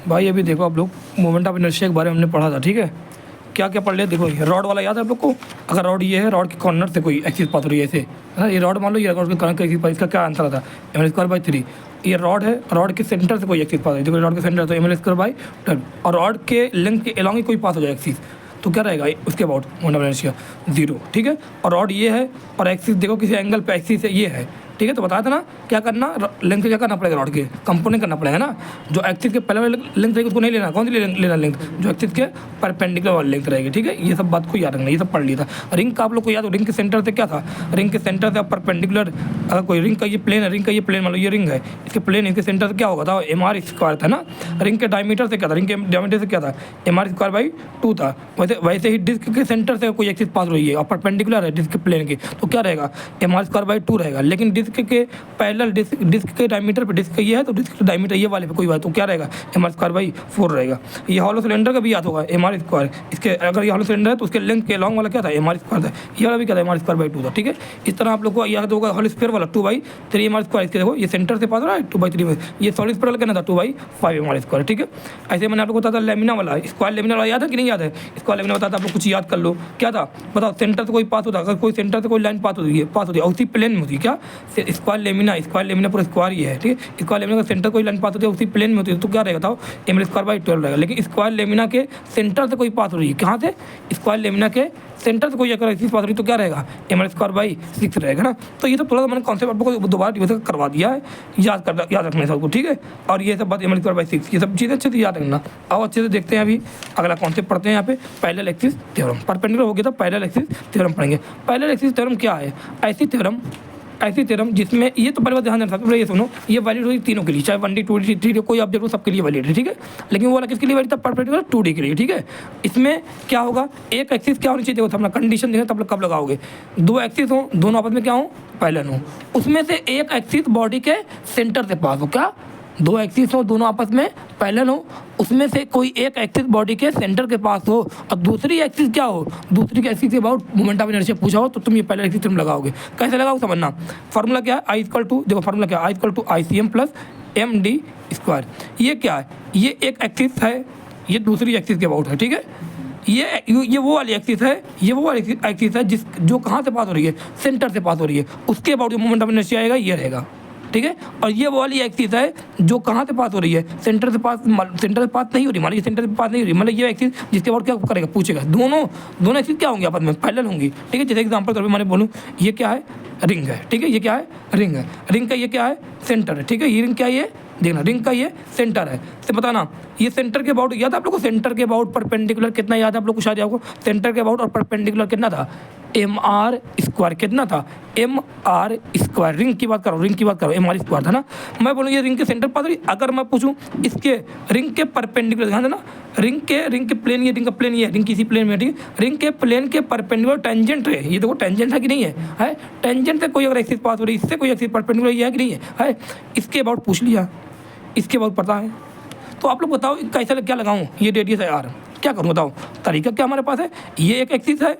भाई अभी देखो आप लोग मोमेंट ऑफ इनर्शिया के बारे में हमने पढ़ा था, ठीक है। क्या क्या पढ़ लिया देखो, ये रॉड वाला याद है आप लोग को। अगर रॉड ये है, रॉड के कॉर्नर से कोई एक्सिस पास हो रही है ऐसे, है ना। ये रॉड मान लो, ये रॉड के कॉर्नर का एक्सिस पास, इसका क्या आंसर आता है ml²/3। ये रॉड है, रॉड के सेंटर से कोई एक्सिस पास हो रही है, देखो रॉड के सेंटर तो ml²/12, और रॉड के लेंथ के अलॉन्ग ही कोई पास हो जाए एक्सिस, तो क्या रहेगा उसके अबाउट मोमेंट ऑफ इनर्शिया 0, ठीक है। और रॉड ये है और एक्सिस देखो किसी एंगल पे एक्सिस है, ये है, ठीक है। तो बताया था ना क्या करना, लेंथ क्या करना पड़ेगा, रॉड के कंपोनेंट करना पड़ेगा ना। जो एक्सिस के पहले वाले लेंथ रहेगी उसको नहीं लेना, कौन सी लेना लेंथ, जो एक्सिस के परपेंडिकुलर वाली लेंथ रहेगी, ठीक है। ये सब बात को याद रखना, ये सब पढ़ लिया था। रिंग का आप लोग को याद हो, रिंग के सेंटर से क्या था, रिंग के सेंटर से परपेंडिकुलर, अगर कोई रिंग का ये प्लेन है, रिंग का ये प्लेन मान लो ये रिंग है, इसके प्लेन इसके सेंटर से क्या होगा था, mr² था ना। रिंग के डायमीटर से क्या था, रिंग के डायमीटर से क्या था, mr²/2 था। वैसे ही डिस्क के सेंटर से कोई एक्सिस पास हो रही है और परपेंडिकुलर है डिस्क के प्लेन के, तो क्या रहेगा mr²/2 रहेगा। लेकिन डिस्क के पैरेलल डिस्क के डायमीटर पे, डिस्क ये है तो डिस्क के डायमीटर ये वाले पे कोई बात, तो क्या रहेगा mr²/4 रहेगा। ये हॉलो सिलेंडर का भी याद होगा mr², इसके अगर ये हॉलो सिलेंडर है तो उसके लेंथ के लॉन्ग वाला क्या था mr² था, ये वाला भी क्या था mr²/2 था, ठीक है। इस तरह आप लोग को याद होगा हॉलो स्फीयर वाला 2/3 mr², इसके देखो ये सेंटर से पास हो रहा है 2/3 में, ये सॉलिड स्फीयर वाला क्या था 2/5 mr², ठीक है। ऐसे मैंने आप लोग को बताया था लेमिना वाला, स्क्वायर लेमिना वाला याद है कि नहीं याद है, स्क्वायर लेमिना बताया था आप लोग, कुछ याद कर लो। क्या था बताओ, सेंटर से कोई पास होता, अगर कोई सेंटर से कोई लाइन पास होती है उसी प्लेन में होती है, क्या स्क्वायर लेमिना पूरा स्क्वायर ये है, ठीक है। स्क्वायर लेमिना का सेंटर कोई लाइन पास होती है उसी प्लेन में होती है, तो क्या रहेगा बताओ ml²/12 रहेगा। लेकिन स्क्वायर लेमिना के सेंटर से कोई पास हो रही है, कहाँ से, स्क्वायर लेमिना के सेंटर से कोई अगर एक्सिस पास हो रही है तो क्या रहेगा ml²/6 रहेगा ना। तो ये तो थोड़ा सा मैंने कॉन्सेप्ट आपको दोबारा रिवीजन करवा दिया है, याद रखना है सबको, ठीक है। और ये सब बात ml²/6 ये सब चीज़ें अच्छे से याद रखना। और अच्छे से देखते हैं अभी अगला कॉन्सेप्ट पढ़ते हैं यहाँ पे, पैरेलल एक्सिस थ्योरम। परपेंडिकुलर हो गया था, पैरेलल एक्सिस थ्योरम पढ़ेंगे। पैरेलल एक्सिस थ्योरम क्या है, ऐसी थ्योरम जिसमें, ये तो पहले बात ध्यान रखना सकते, ये सुनो, ये वैलिड होगी तीनों के लिए, चाहे 1D 2D 3D कोई ऑब्जेक्ट हो, सबके लिए वैलिड है, ठीक है। लेकिन वो वाला किसके लिए वैलिड था, परपेंडिकुलर 2D के लिए, ठीक है। इसमें क्या होगा, एक एक्सिस क्या होनी चाहिए, देखो अपना कंडीशन देखें तब लोग कब लगाओगे, दो एक्सिस हो, दोनों आपस में क्या हो, पैरेलल हो, उसमें से एक एक्सिस बॉडी के सेंटर से पास हो, क्या, दो एक्सिस हो दोनों आपस में पैरेलल हो, उसमें से कोई एक एक्सिस बॉडी के सेंटर के पास हो, और दूसरी एक्सिस क्या हो, दूसरी एक्सिस के अबाउट मोमेंट ऑफ इनर्शिया पूछा हो, तो तुम ये पैरेलल एक्सिस तुम लगाओगे। कैसे लगाओ समझना, फार्मूला क्या है, देखो फार्मूला क्या है, I=ICM + MD²। ये क्या है, ये एक एक्सिस है, ये दूसरी एक्सिस के अबाउट है, ठीक है। ये वो वाली एक्सिस है, ये वो वाली एक्सिस है जो कहाँ से पास हो रही है, सेंटर से पास हो रही है, उसके अबाउट जो मोमेंट ऑफ इनर्शिया आएगा ये रहेगा, ठीक है। और ये वो वाली एक्सिस है जो कहाँ से पास हो रही है, सेंटर से पास नहीं हो रही, मान लीजिए सेंटर से पास नहीं हो रही, मतलब ये एक्सिस जिसके बाद क्या करेगा, पूछेगा, दोनों एक्सिस क्या होंगी आपस में, पैरेलल होंगी, ठीक है। जैसे एग्जांपल तौर पे मैंने बोलूँ, ये क्या है, रिंग है, ठीक है, ये क्या है, रिंग है, रिंग का ये क्या है, सेंटर है, ठीक है। ये रिंग क्या है, ये देखना, रिंग का ये सेंटर है, तो बताना ये सेंटर के अबाउट याद है आप लोग को, सेंटर के अबाउट परपेंडिकुलर कितना याद है आप लोग को, शायद आपको सेंटर के अबाउट और परपेंडिकुलर कितना था, mr², कितना था, mr²। रिंग की बात करो, mr² था ना। मैं बोलूँ ये रिंग के सेंटर पास, अगर मैं पूछूँ इसके रिंग के परपेंडिकुलर, ध्यान देना, रिंग के प्लेन, ये रिंग का प्लेन ये है, रिंग किसी प्लेन में, ठीक है। रिंग के प्लेन के परपेंडिकुलर टेंजेंट है, ये देखो टेंजेंट है कि नहीं है, टेंजेंट से कोई अगर एक्सिस पास हो रही है, इससे कोई एक्सिस परपेंडिकुलर ये है कि नहीं है, इसके अबाउट पूछ लिया, इसके अबाउट पता है। तो आप लोग बताओ कैसे क्या लगाऊँ, ये रेडियस है r, क्या करूँ बताओ, तरीका क्या हमारे पास है, ये एक एक्सिस है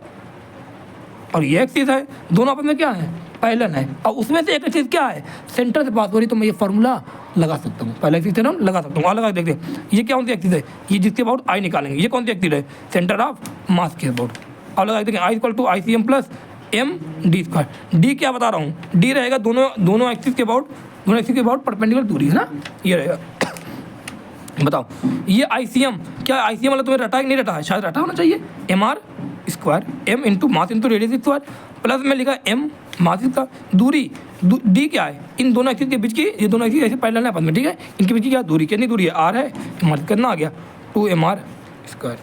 और ये एक्सिस है, दोनों आपस में क्या है, पैरेलल है, और उसमें से एक एक्सिस क्या है, सेंटर से पास हो रही, तो मैं ये फार्मूला लगा सकता हूँ, पहले एक्सिस थ्योरम लगा सकता हूँ। और लगा देखते हैं ये क्या कौन सी एक्सिस है, ये जिसके अबाउट I निकालेंगे, ये कौन सी एक्सिस है, सेंटर ऑफ मास के अबाउट। और लगा देखें I=ICM + MD²। डी क्या बता रहा हूँ, डी रहेगा दोनों एक्सिस के अबाउट परपेंडिकुलर दूरी है ना, ये रहेगा। बताओ ये ICM क्या, ICM वाला तुम्हें रटा है कि नहीं रटा है, शायद रटा होना चाहिए, mr² m into mass into radius square, plus में लिखा m मास का दूरी, डी क्या है, इन दोनों एक्सिस के बीच की, ये दोनों एक्सिस ऐसे पैरेलल है आपस में, ठीक है। इनके बीच की क्या दूरी, कितनी दूरी है, r है, mr कितना आ गया 2mr²,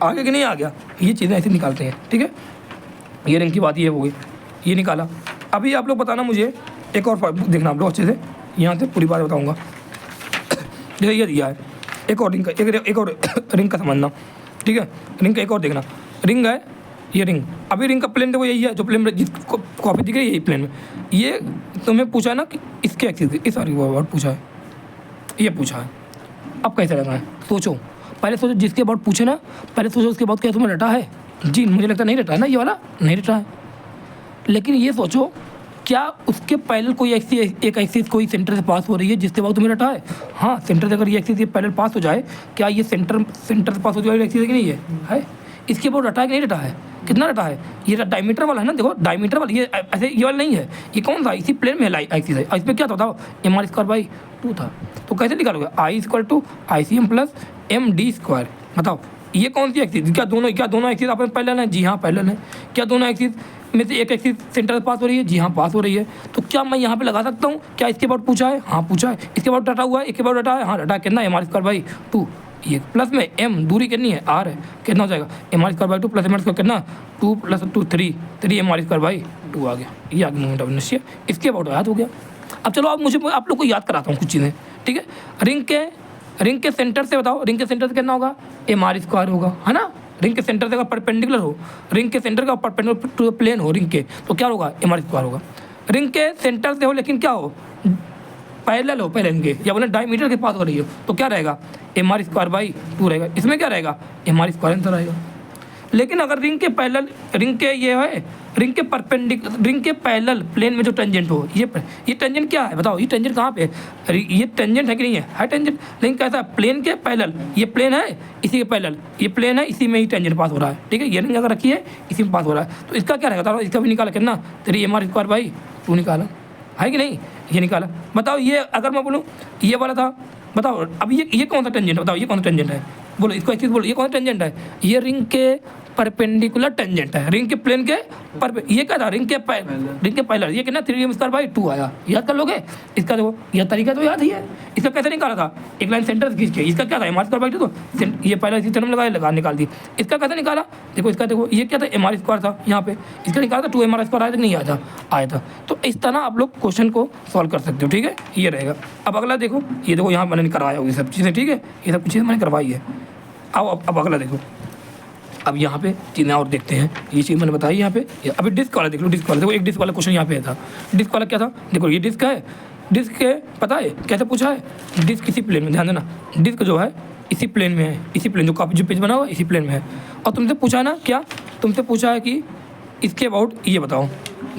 आगे कि नहीं आ गया, ये चीज़ें ऐसे निकालते हैं, ठीक है। ये रिंग की बात ये हो गई, ये निकाला। अभी आप लोग बताना मुझे एक और देखना आप लोग अच्छे से, यहाँ से पूरी बात बताऊँगा। जैसे ये दिया है, एक और रिंग का, एक और रिंग का समझना, ठीक है। रिंग का एक और देखना, रिंग है, ये रिंग, अभी रिंग का प्लेन देखो यही है, जो प्लेन में जिसको कॉपी दिख रही है यही प्लेन में, ये तुम्हें पूछा ना कि इसके एक्सिस, इस सॉरी वो अबाउट पूछा है, ये पूछा है। अब कैसे लगाना है, सोचो, पहले सोचो जिसके अबाउट पूछे ना, पहले सोचो उसके बाद क्या तुम्हें रटा है, जी मुझे लगता नहीं रटा है ना, ये वाला नहीं रटा है। लेकिन ये सोचो क्या उसके पैरेलल कोई एक एक्सिस कोई सेंटर से पास हो रही है जिसके बाद तुम्हें रटा है? हाँ, सेंटर से अगर ये एक्सिस ये पैरेलल पास हो जाए, क्या ये सेंटर से पास हो जाए एक्सिस है कि नहीं है? इसके बाद रटा है कि नहीं रटा है? कितना रटा है? ये डायमीटर वाला है ना, देखो डायमीटर वाला, ये ऐसे ये वाला नहीं है, ये कौन सा इसी प्लेन में है एक्सिस है। इसमें क्या था बताओ? mr²/2 था। तो कैसे निकालोगे? I=ICM plus MD²। बताओ ये कौन सी एक्सिस? क्या दोनों एक्सिस आपस में पैरेलल हैं? जी हाँ पैरेलल है। क्या दोनों एक्सिस में से एक एक्सिस सेंटर से पास हो रही है? जी हाँ पास हो रही है। तो क्या मैं यहाँ पे लगा सकता हूँ? क्या इसके बाद पूछा है? हाँ पूछा है। इसके बाद रटा हुआ है? इसके बाद रटा है? हाँ रटा। कितना? mr²/2। ये प्लस में m दूरी कितनी है? r है। कितना हो जाएगा? mr²/2 प्लस mr² कितना? 2 + 2 3 mr²/2 आ गया। ये आ गया मोमेंट ऑफ इनर्शिया। इसके अबाउट याद हो गया। अब चलो आप लोग को याद कराता हूँ कुछ चीज़ें, ठीक है। रिंग के सेंटर से बताओ, रिंग के सेंटर से कितना होगा? mr² होगा, है ना। रिंग के सेंटर से अगर परपेंडिकुलर हो, रिंग के सेंटर का परपेंडिकुलर टू द प्लेन हो रिंग के, तो क्या होगा? mr² होगा। रिंग के सेंटर से हो लेकिन क्या हो? पैरेलल हो प्लेन के, या बोले डायमीटर के पास हो रही हो, तो क्या रहेगा? mr²/2 रहेगा। इसमें क्या रहेगा? mr² आंसर आएगा। लेकिन अगर रिंग के पैरेलल प्लेन में जो टेंजेंट हो, ये टेंजेंट क्या है बताओ? ये टेंजेंट कहाँ पे है? ये टेंजेंट है कि नहीं है टेंजेंट। लेकिन कैसा है? प्लेन के पैरेलल, ये प्लेन है इसी के पैरेलल, ये प्लेन है इसी में ही टेंजेंट पास हो रहा है, ठीक है। ये रिंग अगर रखी है इसी में पास हो रहा है, तो इसका क्या रहेगा बताओ? इसका भी निकाला कितना? 3 mr²/2 निकाला है कि नहीं? ये निकाला। बताओ ये अगर मैं बोलूँ ये वाला था, बताओ अब ये कौन सा टेंजेंट है? बताओ ये कौन सा टेंजेंट है? बोलो इसको एक चीज़ बोलो, ये कौन सा टेंजेंट है? ये रिंग के परपेंडिकुलर टेंजेंट है, रिंग के प्लेन के ये क्या था? रिंग के पैरेलल। ये कितना? 3 mr²/2 आया। याद कर लोगे? इसका देखो यह तरीका तो याद ही है। इसका कैसे निकाला था? एक लाइन सेंटर से खींच के, इसका क्या था? mr²/2, तो ये पहले इसी तरह लगा निकाल दी। इसका कैसे निकाला? देखो इसका देखो ये क्या था? mr² था यहाँ पे, इसका निकाला था 2 mr² आया था नहीं आया था। तो इस तरह आप लोग क्वेश्चन को सॉल्व कर सकते हो, ठीक है। ये रहेगा। अब अगला देखो, ये देखो यहाँ मैंने करवाया होगी सब चीज़ें, ठीक है। ये सब चीज़ें मैंने करवाई है। अब अगला देखो, अब यहाँ पे चीज़ें और देखते हैं। ये चीज़ मैंने बताई यहाँ पे। अभी डिस्क वाला देख लो, डिस्क वाला देखो, एक डिस्क वाला क्वेश्चन यहाँ पे था। डिस्क वाला क्या था? देखो ये डिस्क है, डिस्क के पता है कैसे पूछा है? डिस्क इसी प्लेन में, ध्यान देना, डिस्क जो है इसी प्लेन में है, इसी प्लेन जो कापी जो पेज बना हुआ है इसी प्लेन में है। और तुमसे पूछा है ना, क्या तुमसे पूछा है कि इसके अबाउट ये बताओ,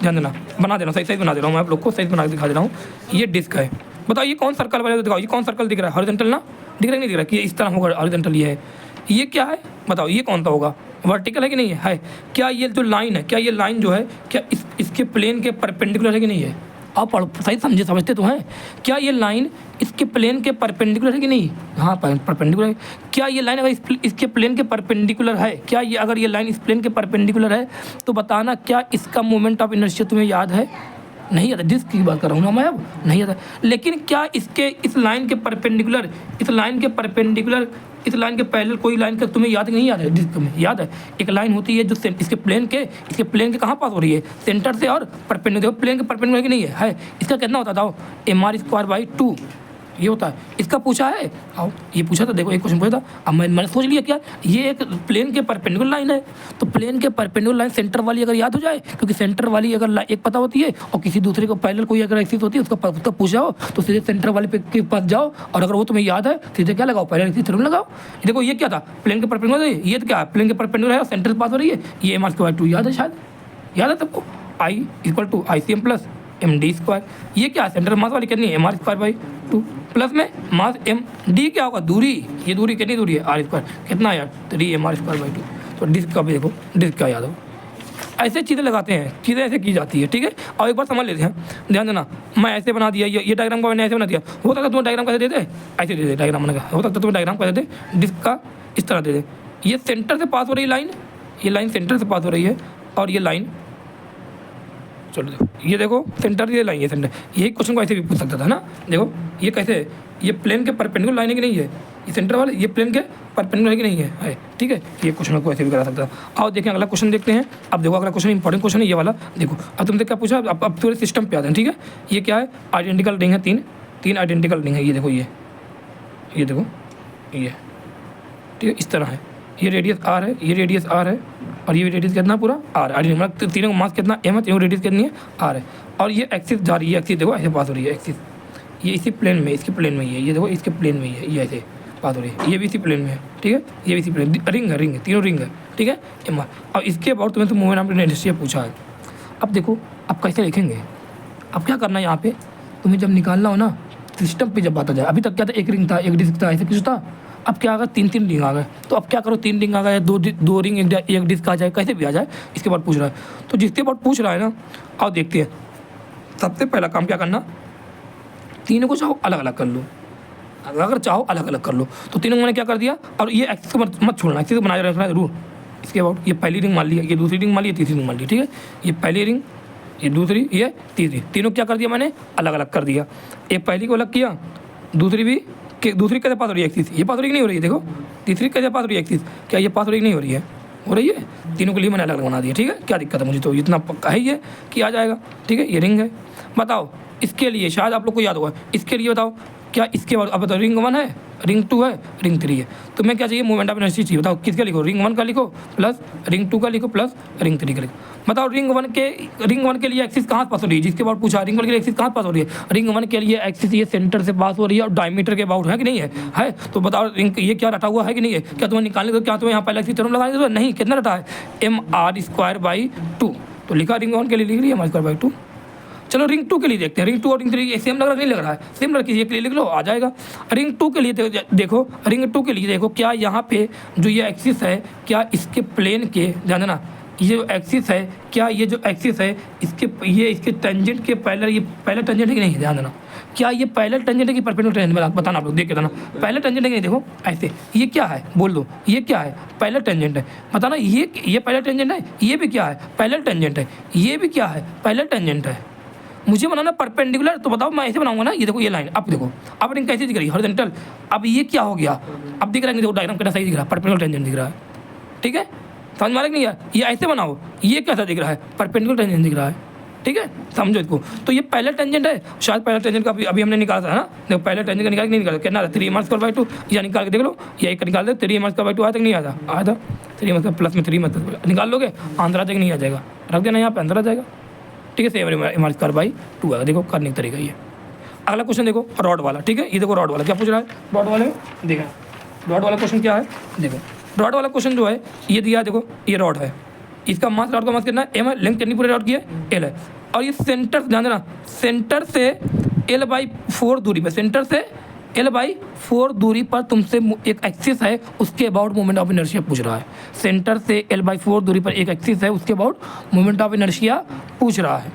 ध्यान देना, बना देना, सही बना दे रहा हूँ मैं आप लोग को, सही बना के दिखा दे रहा हूँ। ये डिस्क है, बताओ ये कौन सर्कल वाले दिखाओ, ये कौन सर्कल दिख रहा है? हॉरिजॉन्टल ना दिख रहा है, नहीं दिख रहा कि इस तरह होगा हॉरिजॉन्टल। ये है, ये क्या है बताओ? ये कौन सा होगा? वर्टिकल है कि नहीं है? क्या ये जो लाइन है, क्या ये लाइन जो है क्या इसके प्लेन के परपेंडिकुलर है कि नहीं है? आप सही समझते तो हैं। क्या ये लाइन इसके प्लेन के परपेंडिकुलर है कि नहीं? हाँ परपेंडिकुलर है। क्या ये लाइन अगर इसके प्लेन के परपेंडिकुलर है, क्या ये अगर ये लाइन इस प्लेन के परपेंडिकुलर है, तो बताना क्या इसका मोमेंट ऑफ इनर्शिया तुम्हें याद है? नहीं आता, डिस्क की बात कर रहा हूँ ना मैं, अब नहीं आता। लेकिन क्या इसके इस लाइन के परपेंडिकुलर, इस लाइन के पैरेलल कोई लाइन का तुम्हें याद नहीं याद है? डिस्क में याद है, एक लाइन होती है जो इसके प्लेन के कहाँ पास हो रही है? सेंटर से और परपेंडिकुलर, प्लेन के परपेंडिकुलर की नहीं है। इसका कितना होता था? mr²/2 ये होता है। इसका पूछा है, आओ ये पूछा था, देखो एक क्वेश्चन पूछा था। अब मैंने सोच लिया क्या ये एक प्लेन के परपेंडिकुलर लाइन है, तो प्लेन के परपेंडिकुलर लाइन सेंटर वाली अगर याद हो जाए, क्योंकि सेंटर वाली अगर एक पता होती है और किसी दूसरे को पैरेलल कोई अगर एक्सिस होती है उसका पूछा हो, तो सीधे सेंटर वाले पे के पास जाओ, और अगर वो तुम्हें याद है सीधे क्या लगाओ? पैरेलल एक्सिस थ्योरम लगाओ। देखो ये क्या था? प्लेन के परपेंडिकुलर, ये तो क्या है? प्लेन के परपेंडिकुलर है और सेंटर पास हो रही है, ये mr²/2 याद है, शायद याद है सबको। I=ICM plus MD²। ये क्या है? सेंटर मास वाली कितनी है? mr²/2 प्लस में मास MD क्या होगा? दूरी, ये दूरी कितनी दूरी है? r²। कितना यार? 3 mr²/2। तो डिस्क का भी देखो, डिस्क का याद हो। ऐसे चीज़ें लगाते हैं, चीज़ें ऐसे की जाती है, ठीक है। और एक बार समझ लेते हैं, ध्यान देना, मैं ऐसे बना दिया, ये डायग्राम को मैंने ऐसे बना दिया, हो सकता है तुम्हें डायग्राम कैसे दे दे? ऐसे दे दे डायग्राम बना, हो सकता है तुम्हें डायग्राम कैसे दे? डिस्क का इस तरह दे दे। ये सेंटर से पास हो रही लाइन, ये लाइन सेंटर से पास हो रही है, और ये लाइन चलो ये देखो सेंटर, ये लाइन, ये सेंटर। यही क्वेश्चन को ऐसे भी पूछ सकता था ना। देखो ये कैसे है? ये प्लेन के परपेंडिकुलर लाइन है कि नहीं है? ये सेंटर वाले, ये प्लेन के परपेंडिकुलर है कि नहीं है? ठीक है, ये क्वेश्चन को ऐसे भी करा सकता है। आओ देखें अगला क्वेश्चन देखते हैं। अब देखो अगला क्वेश्चन इंपॉर्टेंट क्वेश्चन है ये वाला। देखो अब तुमसे क्या पूछा, अब थोड़े सिस्टम पे आते हैं, ठीक है। ये क्या है? आइडेंटिकल रिंग है, तीन आइडेंटिकल रिंग है। ये देखो ये देखो ये, ठीक है, इस तरह है। ये रेडियस r है, ये रेडियस r है, और ये रेडियस कितना पूरा r है। मतलब तीनों का मास कितना m है, तीनों रेडियस कितनी है r है। और ये एक्सिस जा रही है, एक्सिस देखो ऐसे पास हो रही है एक्सिस, ये इसी प्लेन में, इसके प्लेन में ही है, ये देखो इसके प्लेन में ही है, ये ऐसे पास हो रही है, ये भी इसी प्लेन में है, ठीक है, ये भी इसी प्लेन, रिंग है, तीनों रिंग है, ठीक है। और इसके अबाउट तुम्हें तो मोमेंट ऑफ इनर्शिया पूछा है। अब देखो अब कैसे लिखेंगे, अब क्या करना है यहाँ पे, तुम्हें जब निकालना हो ना सिस्टम पे जब बात आ जाए, अभी तक क्या था, एक रिंग था, एक डिस्क था, ऐसे कुछ था। अब क्या आ गया, 3 रिंग आ गए। तो अब क्या करो, 3 रिंग आ गए, 2 रिंग एक डिस्क आ जाए, कैसे भी आ जाए, इसके बाद पूछ रहा है। तो जिसके बाद पूछ रहा है ना, आओ देखते हैं। सबसे पहला काम क्या करना, तीनों को चाहो अलग अलग कर लो, अगर चाहो अलग अलग कर लो। तो तीनों मैंने क्या कर दिया, और ये एक्सिस को मत छोड़ना, एक्सिस को बनाए रखना जरूर। इसके बाद ये पहली रिंग मान लिया, ये दूसरी रिंग मान लिया, तीसरी रिंग मान ली, ठीक है। ये पहली रिंग, ये दूसरी, ये तीसरी, तीनों क्या कर दिया मैंने, अलग अलग कर दिया। एक पहली को अलग किया, दूसरी भी, दूसरी कैसे पास हो रही है एक्सिस, ये पास हो रही नहीं हो रही है, देखो तीसरी कैसे पास हो रही है एक्सिस, क्या ये पास हो रही नहीं हो रही है, हो रही है। तीनों के लिए मैंने अलग अलग बना दिया, ठीक है। क्या दिक्कत है, मुझे तो इतना पक्का है ये कि आ जाएगा, ठीक है। ये रिंग है, बताओ इसके लिए, शायद आप लोग को याद होगा, इसके लिए बताओ क्या, इसके बाद अब बताओ, रिंग 1 है, रिंग 2 है, रिंग 3 है। तो मैं क्या चाहिए, मोमेंट ऑफ इनर्शिया चाहिए। बताओ किसका लिखो, रिंग 1 का लिखो प्लस रिंग 2 का लिखो प्लस रिंग 3 का लिखो। बताओ रिंग 1 के लिए एक्सिस कहाँ पास हो रही है, जिसके बाद पूछा रिंग 1 के लिए एक्सिस कहाँ पास हो रही है। रिंग 1 के लिए एक्सिस ये सेंटर से पास हो रही है और डायमीटर के अबाउट है कि नहीं है। तो बताओ रिंग ये क्या रटा हुआ है कि नहीं है, क्या तुम्हें निकालने दो, क्या तुम्हें यहाँ पहले एक्सिस थ्योरम लगाने दो, नहीं, कितना रटा है, mr²/2। तो लिखा रिंग 1 के लिए लिख लिया mr²/2। चलो रिंग 2 के लिए देखते हैं, रिंग 2 और रिंग 3 सेम लग रहा है, नहीं लग रहा है, सेम लग किसी के लिए लिख लो, आ जाएगा। रिंग 2 के लिए देखो, रिंग 2 के लिए देखो, क्या यहाँ पे जो ये एक्सिस है, क्या इसके प्लेन के, ध्यान देना, ये जो एक्सिस है, क्या ये जो एक्सिस है इसके, ये इसके टेंजेंट के पैरेलल, ये पैरेलल टेंजेंट है कि नहीं, ध्यान देना, क्या ये पैरेलल टेंजेंट है कि परपेंडिकुलर टेंजेंट, बताना आप लोग, देख के बताना, पैरेलल टेंजेंट है कि नहीं। देखो ऐसे, ये क्या है बोल दो, ये क्या है, पैरेलल टेंजेंट है, बताना, ये पैरेलल टेंजेंट है, ये भी क्या है, पैरेलल टेंजेंट है, ये भी क्या है, पैरेलल टेंजेंट है। मुझे बनाना परपेंडिकुलर, तो बताओ मैं ऐसे बनाऊंगा ना, ये देखो ये लाइन, अब देखो अब रिंग कैसी दिख रही है, हॉरिजॉन्टल। अब ये क्या हो गया, अब दिख रहा है, देखो डायग्राम कितना सही दिख रहा है, परपेंडिकुलर टेंजेंट दिख रहा है, ठीक है। समझ में आ रहा है कि नहीं यार, ये ऐसे बनाओ, ये कैसा दिख रहा है, परपेंडिकुलर टेंजेंट दिख रहा है, ठीक है, समझो इसको। तो ये पैरेलल टेंजेंट है, शायद पैरेलल टेंजेंट का अभी हमने निकाला था ना, देखो पैरेलल टेंजेंट का निकाल के नहीं निकाला, कितना 3mr²/2, या निकाल के देख लो, या एक निकाल दे, 3mr²/2 आया तक नहीं आता, आया था 3 प्लस में 3 निकाल लोगे, आंसर आ जाएगा, नहीं आ जाएगा, रख देना यहाँ पे, आंसर आ जाएगा, ठीक है। सेम mr²/2 आएगा, देखो करने का तरीका ये। अगला क्वेश्चन देखो, रॉड वाला, ठीक है। ये देखो रॉड वाला क्या पूछ रहा है, रॉड वाले में देखा, रॉड वाला क्वेश्चन क्या है, देखो रॉड वाला क्वेश्चन जो है ये दिया है, देखो ये रॉड है, इसका मास, रॉड का मास कितना है, m है, लेंथ कितनी पूरे रॉड की है, l है, और ये सेंटर, ध्यान देना, सेंटर से l/4 दूरी पर, सेंटर से l/4 दूरी पर तुमसे एक एक्सिस है, उसके अबाउट मोमेंट ऑफ इनर्शिया पूछ रहा है। सेंटर से l/4 दूरी पर एक एक्सिस है, उसके अबाउट मोमेंट ऑफ इनर्शिया पूछ रहा है।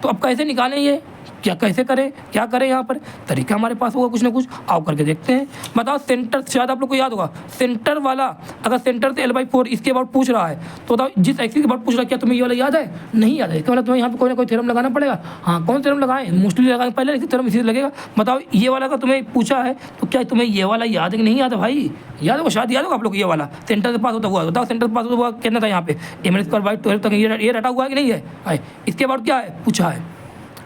तो अब कैसे निकालें ये, क्या कैसे करें, क्या करें, यहाँ पर तरीका हमारे पास होगा कुछ ना कुछ, आओ करके देखते हैं। बताओ सेंटर, शायद आप लोग को याद होगा, सेंटर वाला अगर सेंटर से l/4 इसके अबाउट पूछ रहा है, तो बताओ जिस एक्सिस के अबाउट पूछ रहा है, क्या तुम्हें ये वाला याद है, नहीं याद है, इसका मतलब तुम्हें यहाँ पे कोई ना कोई थ्योरम लगाना पड़ेगा। हाँ, कौन थ्योरम लगाएं, मोस्टली लगाएं पहले, इसी थ्योरम इसी लगेगा। बताओ ये वाला का तुम्हें पूछा है, तो क्या तुम्हें ये वाला याद है कि नहीं याद है भाई, याद होगा, शायद याद होगा आप लोग, ये वाला सेंटर से पास होता हुआ, बताओ सेंटर से पास होता हुआ कितना था यहाँ पे, ml²/12 तक ये रटा हुआ है कि नहीं है। इसके बाद क्या है पूछा है,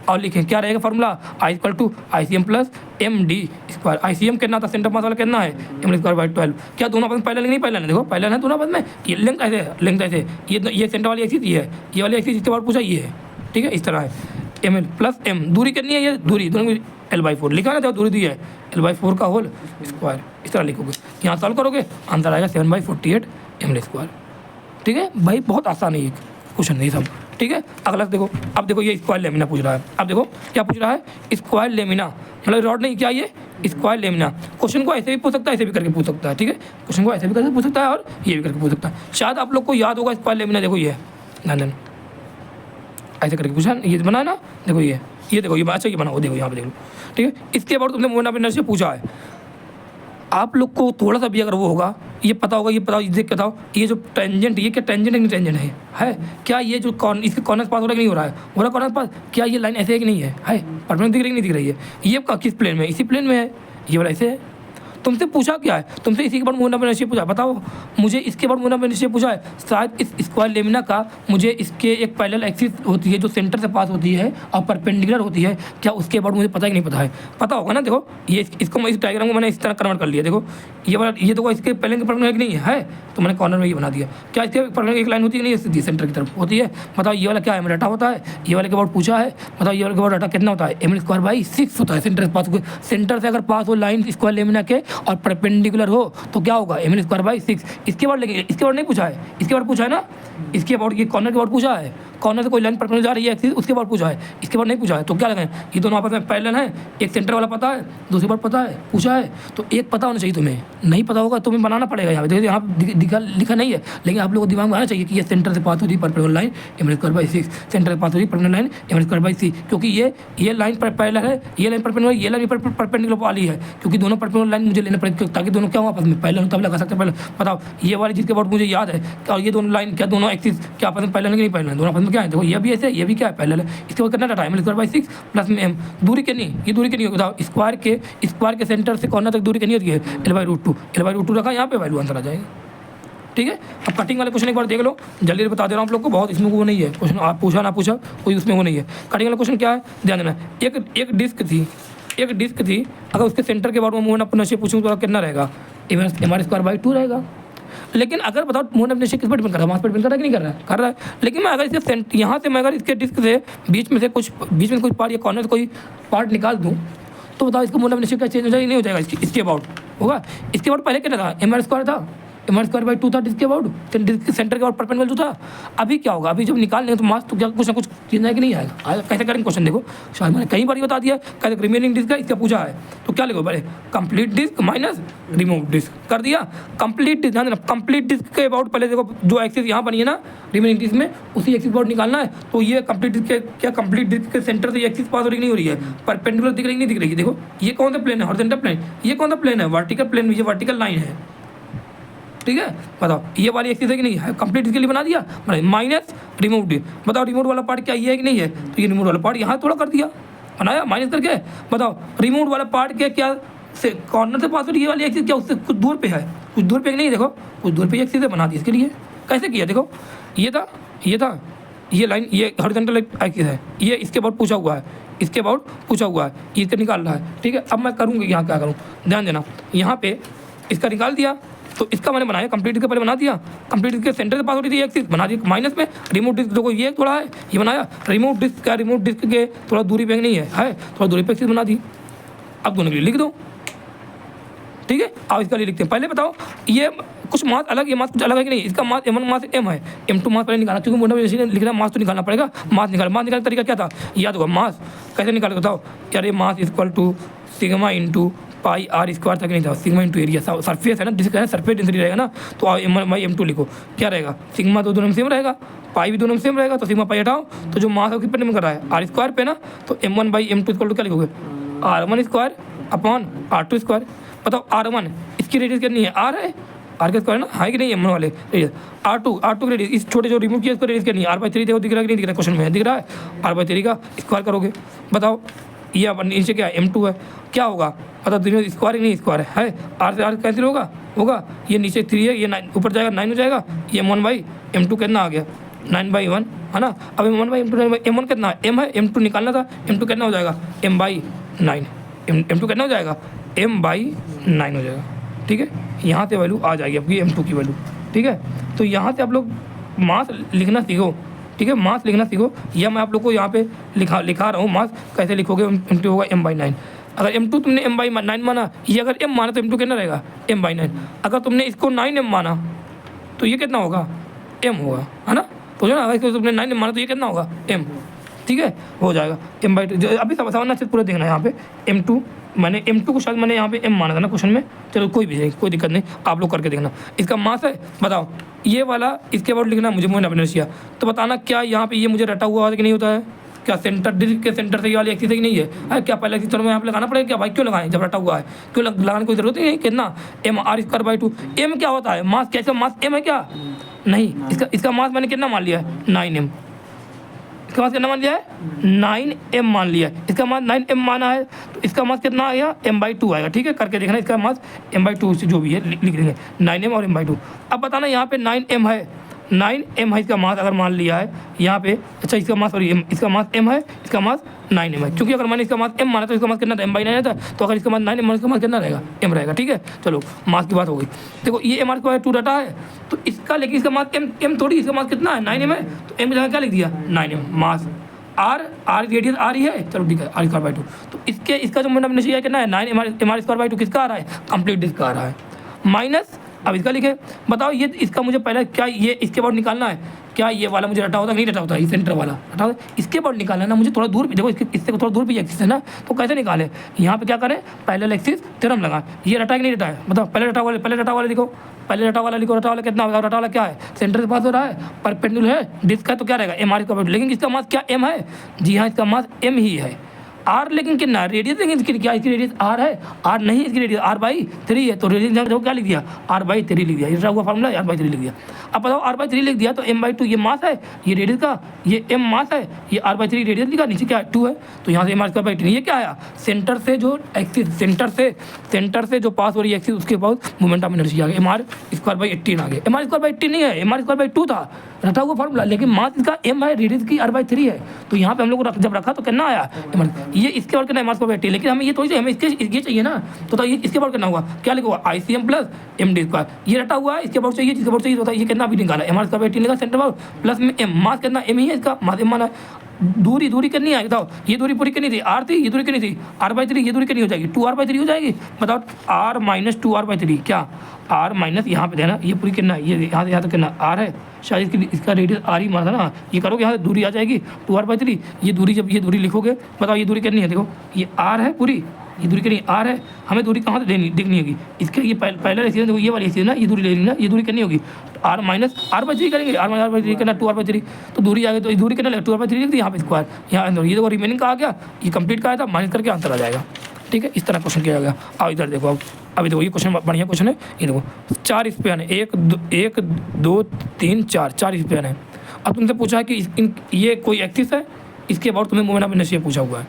और लिखें क्या रहेगा formula, I=ICM plus MD²। ICM कितना था, सेंटर मास वाला कितना है, ml²/12। क्या दोनों आपस में पहले नहीं, पहले देखो पहले है दोनों आपस में, ये लेंथ ऐसे, ये सेंटर वाली एक्सिस ये है, ये वाली एक्सिस इसके बाद पूछा ये है, ठीक है, इस तरह है, ml प्लस m, दूरी कितनी है, ये दूरी दोनों में l/4 लिखा ना, दूरी दी है l/4 का होल स्क्वायर, इस तरह लिखोगे, यहाँ सॉल्व करोगे आंसर आएगा 7/48 ml²। ठीक है भाई, बहुत आसान है ये क्वेश्चन ये सब, ठीक है। अगला देखो, अब देखो ये स्क्वायर लेमिना पूछ रहा है, अब देखो क्या पूछ रहा है, स्क्वायर लेमिना, मतलब रॉड नहीं, क्या ये स्क्वायर लेमिना। क्वेश्चन को ऐसे भी पूछ सकता है, ऐसे भी करके पूछ सकता है, ठीक है, क्वेश्चन को ऐसे भी करके पूछ सकता है और ये भी करके पूछ सकता है। शायद आप लोग को याद होगा स्क्वायर लेमिना, देखो ये ध्यान ऐसे करके पूछा, ये बना है ना, देखो ये देखो, ये अच्छा ये बनाओ, देखो यहाँ पे देख लो, ठीक है। इसके बाद तुमने मोमेंट ऑफ इनर्शिया पूछा है, आप लोग को थोड़ा सा भी अगर वो होगा, ये पता होगा, ये बताओ, ये देख के बताओ, ये जो टेंजेंट, ये क्या टेंजेंट है कि टेंजेंट है क्या, ये जो इसके कॉर्नर पास हो रहा है कि नहीं हो रहा है, हो रहा कॉर्नर पास, क्या ये लाइन ऐसे है कि नहीं है परमानेंट दिख रही नहीं दिख रही है, ये किस प्लेन में, इसी प्लेन में है, ये वाला ऐसे है। तुमसे पूछा क्या है, तुमसे इसी के बाद मोमेंट ऑफ इनर्शिया पूछा, बताओ मुझे इसके बाद मोमेंट ऑफ इनर्शिया पूछा है, शायद इस स्क्वायर लेमिना का मुझे इसके एक पैरेलल एक्सिस होती है जो सेंटर से पास होती है और परपेंडिकुलर होती है, क्या उसके बाद मुझे पता ही नहीं पता है, पता होगा ना। देखो ये इसको मैं, इस डायग्राम को मैंने इस तरह कन्वर्ट कर लिया, देखो ये वाला, ये देखो इसके पहले के परपेंडिकुलर नहीं है, तो मैंने कॉर्नर में ये बना दिया। क्या इसके परपेंडिकुलर एक लाइन होती है कि नहीं, सीधी सेंटर की तरफ होती है। बताओ ये वाला क्या है, डाटा होता है, ये वाले के बाद पूछा है, बताओ ये वाले के बाद डाटा कितना होता है, ml²/6 होता है, सेंटर से पास, सेंटर से अगर पास हो लाइन स्क्वायर लेमिना के और परपेंडिकुलर हो तो क्या होगा, ml²/6। इसके बाद लेकिन इसके बाद नहीं पूछा है, इसके बाद पूछा है ना, इसके बाद ये कॉर्नर के बाद पूछा है, कॉर्नर से कोई लाइन परपेंडिकुलर जा रही है एक्सिस, उसके बाद पूछा है, इसके बाद नहीं पूछा है। तो क्या लगाएं, ये दोनों आपस में पैरेलल है, एक सेंटर वाला पता है, दूसरी बार पता है, पूछा है, तो एक पता होना चाहिए तुम्हें, नहीं पता होगा तुम्हें बनाना पड़ेगा। यहाँ पे यहाँ लिखा नहीं है, लेकिन आप लोगों को दिमाग में आना चाहिए कि ये सेंटर से पास हो रही perpendicular line m square by 6, centre से पास हो रही perpendicular line m square by 6, क्योंकि ये लाइन पैरेलल है, ये लाइन परपेंडिकुलर, ये लाइन परपेंडिकुलर वाली है, क्योंकि दोनों परपेंडिकुलर लाइन मुझे लेना पड़ेगा ताकि दोनों क्या हो आपस में पैरेलल, तब लगा सकते हैं। पहले बताओ ये वाली जिसके बाद मुझे याद है, और ये दोनों लाइन क्या दोनों एक्सिस क्या आपस में पैरेलल है कि नहीं पैरेलल, दोनों आपस में क्या है, देखो ये भी ऐसे, ये भी क्या है पैरेलल है। इसके बाद करना data m square by 6 plus में m, दूरी के नहीं, ये दूरी के नहीं, बताओ स्क्वायर के सेंटर से कॉर्नर तक दूरी के नहीं होती है L/√2 रखा, यहाँ पे वैल्यू आंसर आ जाएगा। ठीक है, अब कटिंग वाले क्वेश्चन एक बार देख लो, जल्दी बता दे रहा हूँ आप लोग को, बहुत इसमें वो नहीं है क्वेश्चन, आप पूछा ना पूछा कोई उसमें वो नहीं है। कटिंग वाला क्वेश्चन क्या है, ध्यान देना, एक डिस्क थी, अगर उसके सेंटर के बाद में मोहन अपने से पूछूँ तो कितना रहेगा, m²/2 रहेगा। लेकिन अगर बताओ मोहन अपने से किस पर डिपेंड कर रहा है, मास पर डिपेंड कर रहा है कि नहीं कर रहा है। लेकिन मैं अगर इसके यहाँ से मैं अगर इसके डिस्क से बीच में कुछ पार्ट या कॉर्नर से कोई पार्ट निकाल दूँ, तो बताओ इसको मोहन अपने से क्या चेंज हो जाएगा, नहीं हो जाएगा। इसके अबाउट होगा, इसके अबाउट पहले क्या था, m² था, m²/2 था डिस्क के अबाउट, डिस्क सेंटर के अबाउट परपेंडिकुलर था। अभी क्या होगा, अभी जब निकाल लेंगे तो मास तो क्या कुछ ना कुछ चेंज है कि नहीं आएगा। कैसे करेंगे क्वेश्चन, देखो शायद मैंने कई बार बता दिया, कैसे रिमेनिंग डिस्क है इसका पूछा है, तो क्या लिखो पहले, complete disc minus remove disc कर दिया। कंप्लीट डिस्क, ध्यान देना, कंप्लीट डिस्क के अबाउट पहले देखो जो एक्सिस यहाँ बनी है ना रिमेनिंग डिस्क में, उसी एक्सिस अबाउट निकालना है। तो ये कंप्लीट डिस्क के क्या कंप्लीट डिस्क के सेंटर से एक्सिस पास हो रही नहीं हो रही है, परपेंडिकुलर दिख रही नहीं दिख रही। देखो ये कौन सा प्लेन है, हॉरिजॉन्टल प्लेन, ये कौन सा प्लेन है, वर्टिकल प्लेन, ये वर्टिकल लाइन है। ठीक है, बताओ ये वाली एक्सिस है कि नहीं है, कंप्लीट इसके लिए बना दिया, माइनस रिमूव डी, बताओ रिमूव वाला पार्ट क्या ये है कि नहीं है, तो ये रिमूव वाला पार्ट यहाँ थोड़ा कर दिया, बनाया माइनस करके। बताओ रिमूव वाला पार्ट के क्या से कॉर्नर से पास हो रही ये वाली एक्सिस क्या उससे कुछ दूर पे है, कुछ दूर पे नहीं, देखो कुछ दूर पे एक्सिस है, बना दी इसके लिए। कैसे किया, देखो ये था ये लाइन, ये हॉरिजॉन्टल एक्सिस है, ये इसके अबाउट पूछा हुआ है, इसके अबाउट पूछा हुआ है, ये इसका निकाल रहा है। ठीक है, अब मैं करूँगी यहाँ क्या करूँ, ध्यान देना, यहाँ पे इसका निकाल दिया, तो इसका मैंने बनाया कंप्लीट के पहले बना दिया, कंप्लीट के सेंटर से पास हो रही थी एक्सिस, बना दी माइनस में। रिमूव डिस्क देखो ये थोड़ा है, ये बनाया रिमूव डिस्क के थोड़ा दूरी पे नहीं है थोड़ा दूरी पे एक्सिस बना दी। अब दोनों के लिए लिख दो, ठीक है। अब इसका लिए लिखते हैं, पहले बताओ ये कुछ मास अलग, ये मास कुछ अलग है कि नहीं, इसका मास m1 मास m है, m2 मास पहले निकालना, क्योंकि मोटा मशीन लिखना मास तो निकालना पड़ेगा। मास निकालने का तरीका क्या था, याद होगा, मास कैसे निकाले बताओ यार, ये mass equal to sigma into pi r square तक नहीं था, सिग्मा इंटू एरिया, सरफेस है ना, जिसका सरफेस डेंसिटी रहेगा ना, तो m1/m2 लिखो, क्या रहेगा, सिग्मा तो दोनों में सेम रहेगा, पाई भी दोनों में सेम रहेगा, तो सिग्मा पाई हटाओ, तो जो मास है किस पर डिपेंड कर रहा है, r स्क्वायर पे ना, तो m1/m2 इक्वल टू क्या लिखोगे, r1 square upon r2 square. बताओ r1 इसकी रेडियस कितनी है, r है, r का स्क्वायर ना, है कि नहीं m1 वाले रेडियस, r2 की रेडियस, इस छोटे जो रिमूव किया इसको रेडियस कितनी है, r/3 देखो दिख रहा है कि नहीं दिख रहा है, क्वेश्चन में दिख रहा है, r/3 का स्क्वायर करोगे। बताओ ये अब नीचे क्या है, m2 है, क्या होगा मतलब दोनों स्क्वायर नहीं स्क्वायर है, r से r कैंसिल होगा, ये नीचे 3 है, ये 9 ऊपर जाएगा 9 हो जाएगा, ये m1/m2 कितना आ गया 9/1 है ना। अब m1/m2 m1 कितना है, m है, m2 निकालना था, m2 कितना हो जाएगा m/9, m2 कितना हो जाएगा m/9 हो जाएगा। ठीक है, यहाँ से वैल्यू आ जाएगी आपकी m2 की वैल्यू। ठीक है, तो यहाँ से आप लोग मास लिखना सीखो, ठीक है, मास लिखना सीखो, या मैं आप लोग को यहाँ पे लिखा रहा हूँ मास कैसे लिखोगे, m2 होगा m/9। अगर m2 तुमने m/9 माना, ये अगर m माना तो m2 कितना रहेगा m/9, अगर तुमने इसको 9m माना तो ये कितना होगा m होगा, है ना। तो जो ना अगर इसको तुमने 9m माना तो ये कितना होगा m, ठीक है, हो जाएगा m/2। अभी समझना अच्छे पूरा देखना है, यहाँ पे m2 मैंने m2 को शायद मैंने यहाँ पे m माना था ना क्वेश्चन में, चलो कोई भी है, कोई दिक्कत नहीं, आप लोग करके देखना। इसका मास है, बताओ ये वाला इसके बाद लिखना मुझे मोहन इनर्शिया, तो बताना क्या यहाँ पे ये मुझे रटा हुआ है कि नहीं होता है, क्या सेंटर डिस्क के सेंटर से ये वाली एक्सिस है कि नहीं है, क्या पहले एक्सिस में यहाँ पे लगाना पड़ेगा क्या भाई, क्यों लगाएं जब रटा हुआ है, क्यों लगाने की जरूरत नहीं, कितना m/r²/2। m क्या होता है, मास, कैसा मास m है क्या, नहीं, इसका मास मैंने कितना मान लिया है 9m, इसका मास कितना मान लिया है 9m मान लिया है, इसका मास 9m माना है, तो इसका मास कितना आएगा m/2 आएगा। ठीक है, करके देखना, इसका मास m/2 से जो भी है लिख देंगे 9m और m/2। अब बताना यहाँ पे 9m है, 9m है इसका मास, अगर मान लिया है यहाँ पे, अच्छा इसका मास सॉरी इसका मास m है, इसका मास 9m है, क्योंकि अगर मैंने इसका मास m माना तो इसका मास कितना था m/9 था, तो अगर इसका मास 9m माना इसका मास कितना रहेगा m रहेगा। ठीक है, चलो मास की बात हो गई। देखो ये m/2 डाटा है, तो इसका लेकिन इसका मास m थोड़ी, इसका मास कितना है 9m है, तो m की जगह क्या लिख दिया 9m, मास r रेडियस r ही है, चलो ठीक है r²/2। तो इसका जो मोमेंट ऑफ कितना है 9m/2 किसका आ रहा है, कंप्लीट डिस्क का आ रहा है, माइनस अब इसका लिखे। बताओ ये इसका मुझे पहले क्या ये इसके बाद निकालना है, क्या ये वाला मुझे रटा होता नहीं रटा होता, ये सेंटर वाला रटा होता। इसके बाद निकालना है ना मुझे थोड़ा दूर, देखो इससे थोड़ा दूर भी एक्सिस है ना, तो कैसे निकाले, यहाँ पे क्या करें, पैरेलल एक्सिस थ्योरम लगा। ये रटा कि नहीं रटा है, मतलब पहले रटा वाला लिखो, पहले रटा वाला लिखो। रटा वाला कितना होगा, रटा वाला क्या है, सेंटर से पास हो रहा है, परपेंडिकुलर है, डिस्क है, तो क्या रहेगा एम आर स्क्वायर। लेकिन इसका मास क्या एम है, जी हाँ इसका मास एम ही है। आर लेकिन कितना रेडियस, लेकिन इसकी क्या, इसकी रेडियस आर है, आर नहीं इसकी रेडियस R/3 है, तो रेडियस देखो क्या लिख दिया, R/3 लिख दिया, ये हुआ फॉर्मूला R/3 लिख दिया। अब बताओ R/3 लिख दिया तो m/2 ये मास है, ये रेडियस का, ये m मास है, ये R/3 रेडियस लिखा, नीचे क्या है 2 है, तो यहाँ से m/2/3 ये क्या आया, सेंटर से जो एक्सिस, सेंटर से जो पास हो रही है एक्सिस उसके बाद मोमेंट ऑफ इनर्शिया आ गया mr²/18 आ गया। mr²/18 नहीं है, mr²/2 था रटा हुआ फॉर्मूला, लेकिन मास इसका m है, रेडियस की R/3 है, तो यहाँ पे हम लोग को जब रखा तो कितना आया, ये इसके बाद कितना mr²/18, लेकिन हमें ये थोड़ी हमें इसके ये चाहिए ना, तो ये इसके बाद कितना हुआ, क्या लिखा हुआ ICM प्लस md², ये रटा हुआ है, इसके बाद चाहिए, जिसके बाद चाहिए होता है, ये कितना भी निकाला mr²/18 लिखा, सेंटर बाउंड प्लस में m, मास कितना m ही है, इसका मास m माना है। दूरी करनी है, बताओ ये दूरी पूरी करनी थी, R थी, ये दूरी करनी थी R/3, ये दूरी करनी हो जाएगी 2r/3 हो जाएगी। बताओ R - 2r/3 क्या, R माइनस यहाँ पे देना, ये पूरी करना, ये यहाँ से करना, R है शायद इसका रेडियस R ही माना था ना, ये करोगे यहाँ से दूरी आ जाएगी 2r/3, ये दूरी जब ये दूरी लिखोगे, बताओ ये दूरी करनी है, देखो ये R है पूरी, ये दूरी करनी R है, हमें दूरी कहाँ से देखनी होगी, इसके ये पहले रेसिडेंस देखो, ये वाली रेसिडेंस ना, ये दूरी ले लेना, ये दूरी करनी होगी R माइनस R/3 करेंगे, R माइनस R/3 करना 2r/3, तो दूरी आ गई, तो ये दूरी करना 2r/3 लिख दी, यहाँ पे स्क्वायर, यहाँ ये देखो रिमेनिंग का आ गया, ये कंप्लीट का आया था, माइनस करके आंसर आ जाएगा। ठीक है, इस तरह क्वेश्चन किया गया। अब इधर देखो, अब अभी देखो ये क्वेश्चन बढ़िया क्वेश्चन है, ये देखो 4 स्पेन है, 1 2 3 4 स्पेन है। अब तुमसे पूछा है कि ये कोई एक्सिस है, इसके बाद तुम्हें मोमेंट ऑफ इनर्शिया पूछा हुआ है।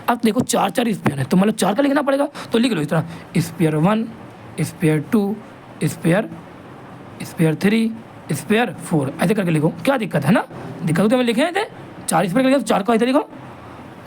अब देखो 4 स्पेयर है, तो मतलब 4 का लिखना पड़ेगा, तो लिख लो इस तरह, स्पेयर 1, स्पेयर 2, स्पेयर 3, स्पेयर 4, ऐसे करके लिखो। क्या दिक्कत है ना, दिक्कत तो हमें लिखे थे 4 स्पेयर लिखे, तो 4 का ऐसे लिखो।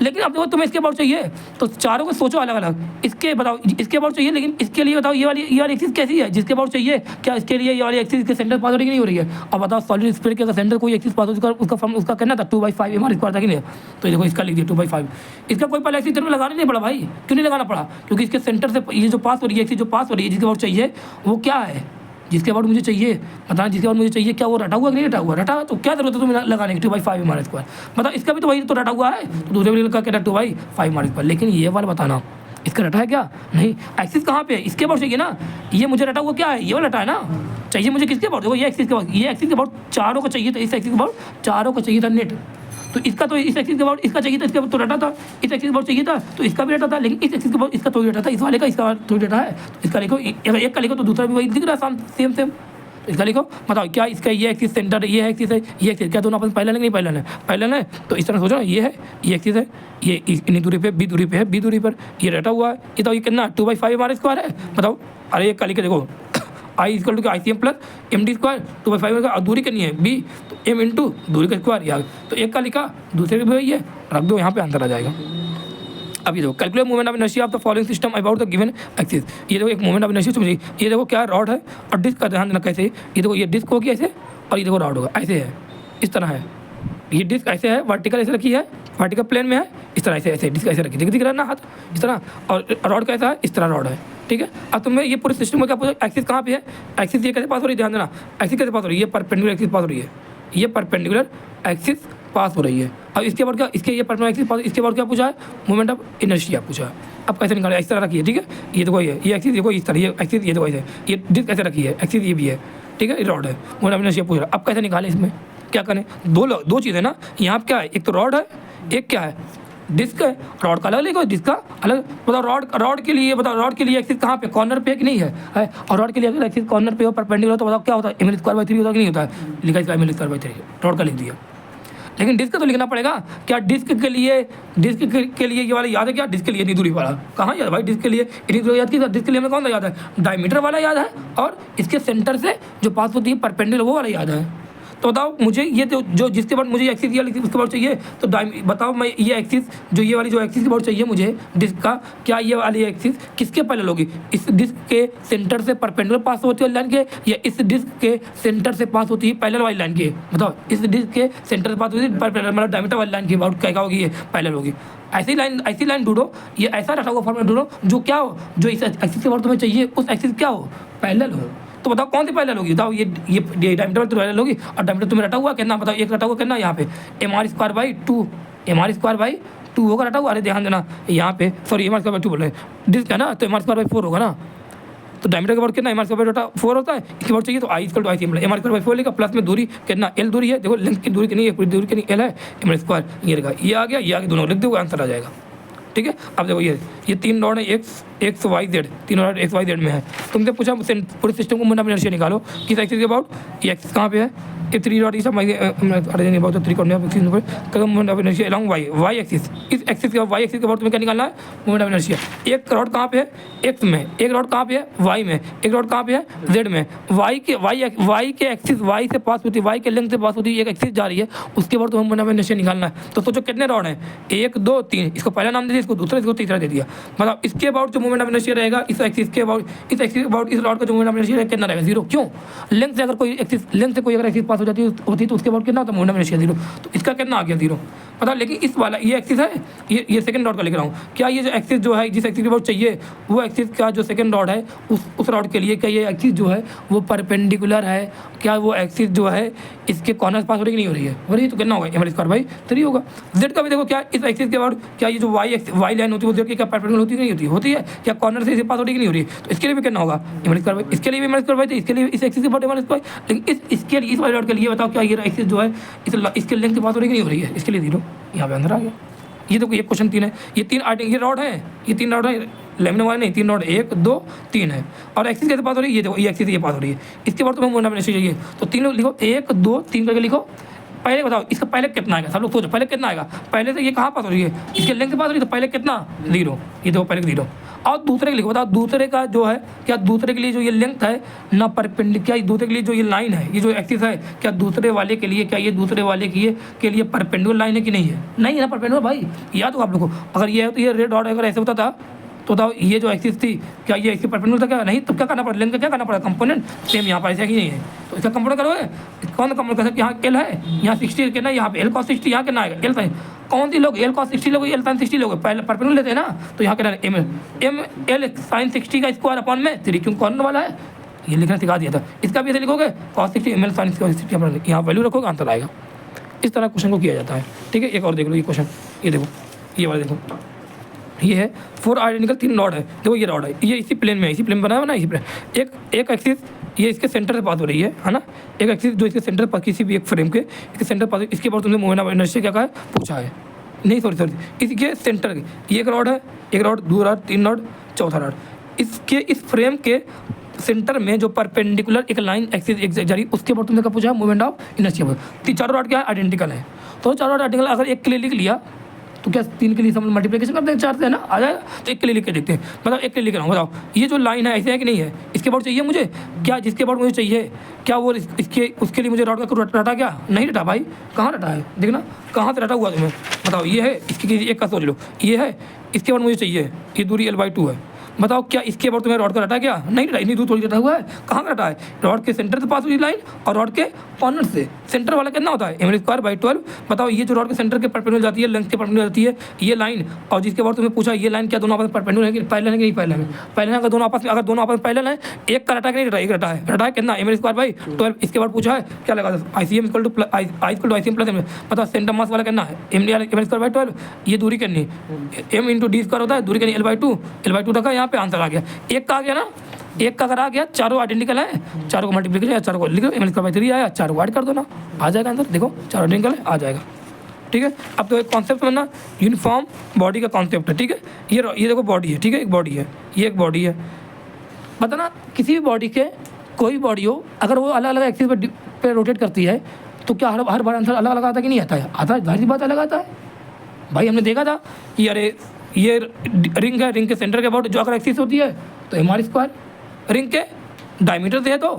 लेकिन अब देखो तुम्हें इसके अबाउट चाहिए, तो चारों को सोचो अलग अलग, इसके बताओ इसके अबाउट चाहिए, लेकिन इसके लिए बताओ ये वाली एक्सिस कैसी है, जिसके अबाउट चाहिए, क्या इसके लिए ये वाली एक्सिस के सेंटर पास हो रही नहीं हो रही है। अब बताओ सॉलिड स्फीयर के अगर सेंटर कोई एक्सिस पास हो, उसका फॉर्म उसका कहना था 2/5 mr² था कि नहीं, तो देखो इसका लिख दिया 2/5। इसका कोई पहले एक्सिस में लगाना नहीं पड़ा भाई, क्यों नहीं लगाना पड़ा, क्योंकि इसके सेंटर से ये जो पास हो रही है एक्सिस, जो पास हो रही है, जिसके अबाउट चाहिए वो क्या है, जिसके बाद मुझे चाहिए, बताना जिसके बाद मुझे चाहिए, क्या वो रटा हुआ कि नहीं रटा हुआ, रटा तो क्या जरूरत है तुम्हें लगाने की 2/5 mr²। बताओ इसका भी तो वही तो रटा हुआ है, तो दूसरे भी का कहता 2/5 mr², लेकिन ये वाला बताना इसका रटा है क्या, नहीं। एक्सिस कहाँ पे है, इसके बाद चाहिए ना, ये मुझे रटा हुआ क्या है, ये वाला रटा है ना, चाहिए मुझे किसके बाद, देखो ये एक्सिस के बाद, ये एक्सिस के बाद चारों को चाहिए, तो इस एक्सिस के बाद चारों को चाहिए था नेट, तो इसका तो इस एक्सिस के बाद इसका चाहिए था, इसके बाद तो रटा था, इस एक्सिस के बाद चाहिए था तो इसका भी रटा था, लेकिन इस एक्सिस के बाद इसका तो रटा था, इस वाले का इसका तो रटा है, तो इसका लिखो, अगर एक का लिखो तो दूसरा भी वही दिख रहा है सेम, इसका लिखो। बताओ क्या इसका ये एक्सिस सेंटर है, ये एक्सिस है, ये एक्सिस, क्या दोनों अपन पहले नहीं पहले है, तो इस तरह सोचो ना, ये है ये एक्सिस है, ये इतनी दूरी पे बी दूरी पे है, बी दूरी पर ये रटा हुआ है, ये तो ये कितना 2/5 mr² है। बताओ अरे एक का लिखे देखो I = ICM प्लस md², 2/5 का दूरी करनी है b, तो m इंटू दूरी का स्क्वायर, यार तो एक का लिखा, दूसरे का भी ये रख दो, यहाँ पे आंसर आ जाएगा। अभी देखो calculate moment of inertia of the following system about the given axis. ये देखो एक मोमेंट ऑफ इनर्शिया समझिए, ये देखो क्या रॉड है और डिस्क का ध्यान देना कैसे, ये देखो ये डिस्क होगी ऐसे, और ये देखो रॉड होगा ऐसे है, इस तरह है, ये डिस्क ऐसे है, वर्टिकल ऐसे रखी है, वर्टिकल प्लेन में है, इस तरह ऐसे डिस्क ऐसे रखी, दिख रहा है ना हाथ, इस तरह, और रॉड कैसा है, इस तरह रॉड है। ठीक है, अब तुम्हें ये पूरे सिस्टम में क्या पूछा, एक्सिस कहाँ पे है, एक्सिस ये कैसे पास हो रही है, ध्यान देना, एक्सिस कैसे पास हो रही है, ये परपेंडिकुलर एक्सिस पास हो रही है, ये परपेंडिकुलर एक्सिस पास हो रही है। अब इसके बाद क्या, इसके ये परपेंडिकुलर एक्सिस पास, इसके बाद क्या पूछा है, मोमेंट ऑफ इनर्शिया पूछा है। अब कैसे निकाले, इस तरह रखी है, ठीक है, ये देखो ये एक्सिस देखो इस तरह, ये एक्सिस ये देखो ऐसे, ये डिस्क ऐसे रखी है, एक्सिस ये भी है, ठीक है, ये रॉड है, मोमेंट ऑफ इनर्शिया पूछ रहा है। अब कैसे निकाले, इसमें क्या करें, दो चीज़ें ना, यहाँ क्या है, एक तो रॉड है, एक क्या है डिस्क है, रॉड का अलग लिखो, डिस्क का अलग। बताओ रॉड के लिए, बताओ रॉड के लिए एक्सिस कहाँ पे, कॉर्नर पे कि नहीं है, और रॉड के लिए अगर एक्सिस कॉर्नर पे हो, परपेंडिकुलर, तो बताओ क्या होता है, ml²/3 होता है कि नहीं होता है, लिखा इसका ml²/3, रॉड का लिख दिया। लेकिन डिस्क तो लिखना पड़ेगा, क्या डिस्क के लिए ये वाला याद है, क्या डिस्क के लिए इतनी दूरी वाला कहाँ याद है भाई, डिस्क के लिए इतनी दूरी याद की, डिस्क के लिए हमें कौन सा याद है, डायमीटर वाला याद है, और इसके सेंटर से जो पास होती है परपेंडिकुलर वो वाला याद है। तो बताओ मुझे ये जो जिसके बाद मुझे एक्सिस ये उसके बाद चाहिए, तो बताओ मैं ये एक्सिस जो ये वाली जो एक्सिस के बाद चाहिए मुझे डिस्क का, क्या ये वाली एक्सिस किसके पैरेलल होगी, इस डिस्क के सेंटर से परपेंडिकुलर पास होती है लाइन के, या इस डिस्क के सेंटर से पास होती है पैरेलल वाली लाइन के। बताओ इस डिस्क के सेंटर से पास होती है पैरेलल, मतलब डायमीटर वाली लाइन की अबाउट क्या होगी, ये पैरेलल होगी। ऐसी लाइन ढूंढो, ये ऐसा रखा हुआ फॉर्मूला ढूंढो जो क्या हो, जो इस एक्सिस के बाद तुम्हें चाहिए उस एक्सिस क्या हो, पैरेलल हो, तो बताओ कौन सी पैरेलल होगी, बताओ ये डायमीटर वाली तो पैरेलल होगी, और डायमीटर तुम्हें रटा हुआ कितना, बताओ एक रटा हुआ कितना यहाँ पे mr² mr² बाई 2 होगा रटा हुआ। अरे ध्यान देना यहाँ पे, सॉरी mr² बाई 2 बोल रहे हैं, डिस्क है ना, तो mr² बाई 4 होगा ना। तो डायमीटर के बाद कितना mr² बाई 4 होता है, इसके बाद चाहिए तो I = IC mr² बाई 4 लेगा, प्लस में दूरी कितना l दूरी है, देखो लेंथ की दूरी कितनी है, पूरी दूरी कितनी l है, mr², ये रहेगा, ये आ गया, दोनों लिख दो, आंसर आ जाएगा। ठीक है, अब देखो ये 3 रॉड है एक्स वाई जेड, तीनों रॉड एक्स वाई जेड में है। तुमसे पूछा पूरे सिस्टम को मोमेंट ऑफ इनर्शिया निकालो, किस एक्सिस के अबाउट, ये एक्सिस कहाँ पे है, ये 3 रॉड इस about 3 moment of inertia along Y axis, इस एक्सिस के वाई एक्सिस के अबाउट तुम्हें क्या निकालना है, मोमेंट ऑफ इनर्शिया। एक रॉड कहाँ पे है, एक्स में, एक रॉड कहाँ पे है, वाई में, एक रॉड कहाँ पे है, जेड में। वाई के एक्सिस, वाई से पास होती है, वाई के लेंथ से पास होती है, एक एक्सिस जा रही है, उसके बाद तुम्हें मोमेंट ऑफ इनर्शिया निकालना है। तो सोचो कितने रॉड हैं, 1 2 3, इसको पहला नाम दे दिया, इसको दूसरा, इसको तीसरा दे दिया। मतलब इसके अबाउट जो मोमेंट ऑफ इनर्शिया रहेगा, इस एक्सिस के अबाउट, इस एक्सिस के अबाउट इस रॉड का जो मोमेंट ऑफ इनर्शिया कितना रहेगा, 0। क्यों, लेंथ से अगर कोई अगर एक्सिस पास हो जाती होती तो उसके अबाउट कितना होता है, मोमेंट ऑफ इनर्शिया 0। तो इसका कितना आ गया, 0 पता। लेकिन इस वाला ये एक्सिस है, ये सेकंड रॉड का लिख रहा हूँ, क्या ये जो एक्सिस जो है, जिस एक्सिस के अबाउट चाहिए, वो एक्सिस का जो सेकंड रॉड है, उस रॉड के लिए क्या ये एक्सिस जो है वो परपेंडिकुलर है, क्या वो एक्सिस जो है इसके कॉर्नर पास हो रही कि नहीं हो रही है, हो रही है, तो कितना होगा, mr² बाई 3 होगा। जेड का भी देखो, क्या इस एक्सिस के अबाउट क्या ये जो वाई लाइन होती है, वो जेड की क्या परपेंडिकुलर होती है कि नहीं होती है, क्या कॉर्नर से इसे पास हो रही कि नहीं हो रही है, तो इसके लिए भी कितना होगा, mr² बाई, इसके लिए भी mr² बाई 3, इसके लिए इस एक्सिस के अबाउट mr²। लेकिन इसके लिए, इस वाले रॉड के लिए बताओ, क्या ये एक्सिस जो है इसके लेंथ से पास हो रही कि नहीं हो रही है, इसके लिए 0, यहाँ पे अंदर आ गया। ये देखो, ये क्वेश्चन 3 है, ये रॉड है, ये 3 रॉड है, लेमिनर वाले नहीं, 3 रॉड, 1 2 3 है, और एक्सिस कैसे पास हो रही है, ये देखो, ये एक्सिस ये पास हो रही है, इसके बाद तुम्हें मोमेंट ऑफ इनर्शिया चाहिए, तो 3 लिखो, 1 2 3 करके लिखो। पहले बताओ इसका पहले कितना आएगा, सब लोग सोचो पहले कितना आएगा, पहले से ये कहाँ पास हो रही है, इसके लेंथ से पास हो रही है, तो पहले कितना, 0, ये देखो पहले 0। और दूसरे के लिखो, बताओ दूसरे का जो है, क्या दूसरे के लिए जो ये लेंथ है ना परपेंडिकुलर, क्या दूसरे के लिए जो ये लाइन है, ये जो एक्सिस है, क्या दूसरे वाले के लिए, क्या ये दूसरे वाले के लिए परपेंडिकुलर लाइन है कि नहीं है, नहीं है ना परपेंडिकुलर भाई, याद हो आप लोगों को। अगर ये है तो ये रेड डॉट अगर ऐसे होता था तो बताओ ये जो एक्सिस थी, क्या ये एक्सिस परपेंडिकुलर था, क्या नहीं, तो क्या करना पड़ा, लेंथ का क्या करना पड़ा, कंपोनेंट सेम यहाँ पर ऐसा ही नहीं है, तो इसका कंपोनेंट करोगे, कौन सा कंपोनेंट कर सकते, यहाँ एल है, यहाँ 60 कितना, यहाँ पे एल cos 60, यहाँ कितना आएगा, एल साइन, कौन सी लोग एल cos 60 लोग, एल साइन 60 लोग, पहले परपेंडिकुलर लेते हैं ना, तो यहाँ कितना एम एल साइन 60 का स्क्वायर अपॉन में 3, क्यों कॉर्नर वाला है, ये लिखना सिखा दिया था। इसका भी ऐसे लिखोगे cos 60 एम एल साइन 60, यहाँ वैल्यू रखोगे, आंसर आएगा। इस तरह क्वेश्चन को किया जाता है। ठीक है, एक और देख लो ये क्वेश्चन, ये देखो, ये वाला देखो, ये है 4 आइडेंटिकल 3 रॉड है, देखो ये रॉड है, ये इसी प्लेन में, इसी प्लेन बनाया हुआ ना, इसी प्लेन, एक एक्सिस ये इसके सेंटर से पास हो रही है ना, एक एक्सिस जो इसके सेंटर पर किसी भी एक फ्रेम के इसके सेंटर पास, इसके बाद तुमने मोमेंट ऑफ इनर्शिया क्या कहा है, पूछा है, नहीं सॉरी इसके सेंटर, ये एक रॉड है, एक रॉड, 2 रॉड, 3 रॉड, चौथा रॉड, इसके इस फ्रेम के सेंटर में जो परपेंडिकुलर एक लाइन एक्सिस एक जा रही है, उसके बाद तुमने क्या पूछा, मोमेंट ऑफ इनर्शिया। चारों रॉड क्या है, आइडेंटिकल है, तो चारों रॉड आइडेंटिकल, अगर एक के लिए लिख लिया तो क्या 3 के लिए सब मल्टीप्लिकेशन करते हैं, 4 से है ना, आ जाएगा, तो 1 के लिए लिख के देखते हैं, मतलब 1 के लिए लिख रहा हूँ, बताओ ये जो लाइन है ऐसे है कि नहीं है, इसके बाद चाहिए मुझे, क्या जिसके बाद मुझे चाहिए, क्या वो इसके उसके लिए मुझे रॉड का रटा, क्या नहीं रटा भाई, कहाँ रटा है, देखना कहाँ से रटा हुआ तुम्हें, बताओ ये है, इसकी एक का सोच लो, ये है, इसके बाद मुझे चाहिए, ये दूरी l/2 है, बताओ क्या इसके बाद तुम्हें रॉड का रटा, क्या नहीं रटा, इतनी दूर थोड़ी रटा हुआ है, कहाँ का रटा है, रॉड के सेंटर से पास हुई लाइन और रॉड के कॉर्नर से, सेंटर वाला कितना होता है, ml² बाई 12। बताओ ये जो रॉड के सेंटर के परपेंडिकुलर जाती है, लेंथ के परपेंडिकुलर जाती है ये लाइन, और जिसके बाद तुम्हें पूछा ये लाइन क्या दोनों आपस में परपेंडिकुलर है कि पैरेलल है कि नहीं पैरेलल है, पैरेलल है, अगर दोनों आपस में पैरेलल है, एक का रटा कि नहीं रटा, एक रटा है कितना, ml² बाई 12। इसके बाद पूछा है क्या लगा, ICM = ICM प्लस, बताओ सेंटर मास वाला कितना है, ml² बाई 12, ये दूरी कितनी, m × d² होता है, दूरी कितनी, l/2 रखा, यहाँ पे आंसर आ गया, एक का आ गया ना, एक का अगर आ गया, चारों आइडेंटिकल है, चारों को मल्टीप्लिकेशन है, चारों को लिख दो, ml² बाई 3 आया, चारों को ऐड कर दो ना, आ जाएगा आंसर, देखो चारों आइडेंटिकल है, आ जाएगा। ठीक है, अब तो एक कॉन्सेप्ट बनना, यूनिफॉर्म बॉडी का कॉन्सेप्ट है। ठीक है, ये देखो बॉडी है, ठीक है, एक बॉडी है, ये एक बॉडी है, बताना किसी भी बॉडी के कोई बॉडी हो, अगर वो अलग अलग एक्सिस पे रोटेट करती है तो क्या हर बार आंसर अलग अलग आता है कि नहीं आता है, आता है, जाहिर सी बात अलग आता है भाई। हमने देखा था कि अरे ये रिंग है, रिंग के सेंटर के अबाउट जो अगर एक्सिस होती है तो mr², रिंग के डायमीटर से है तो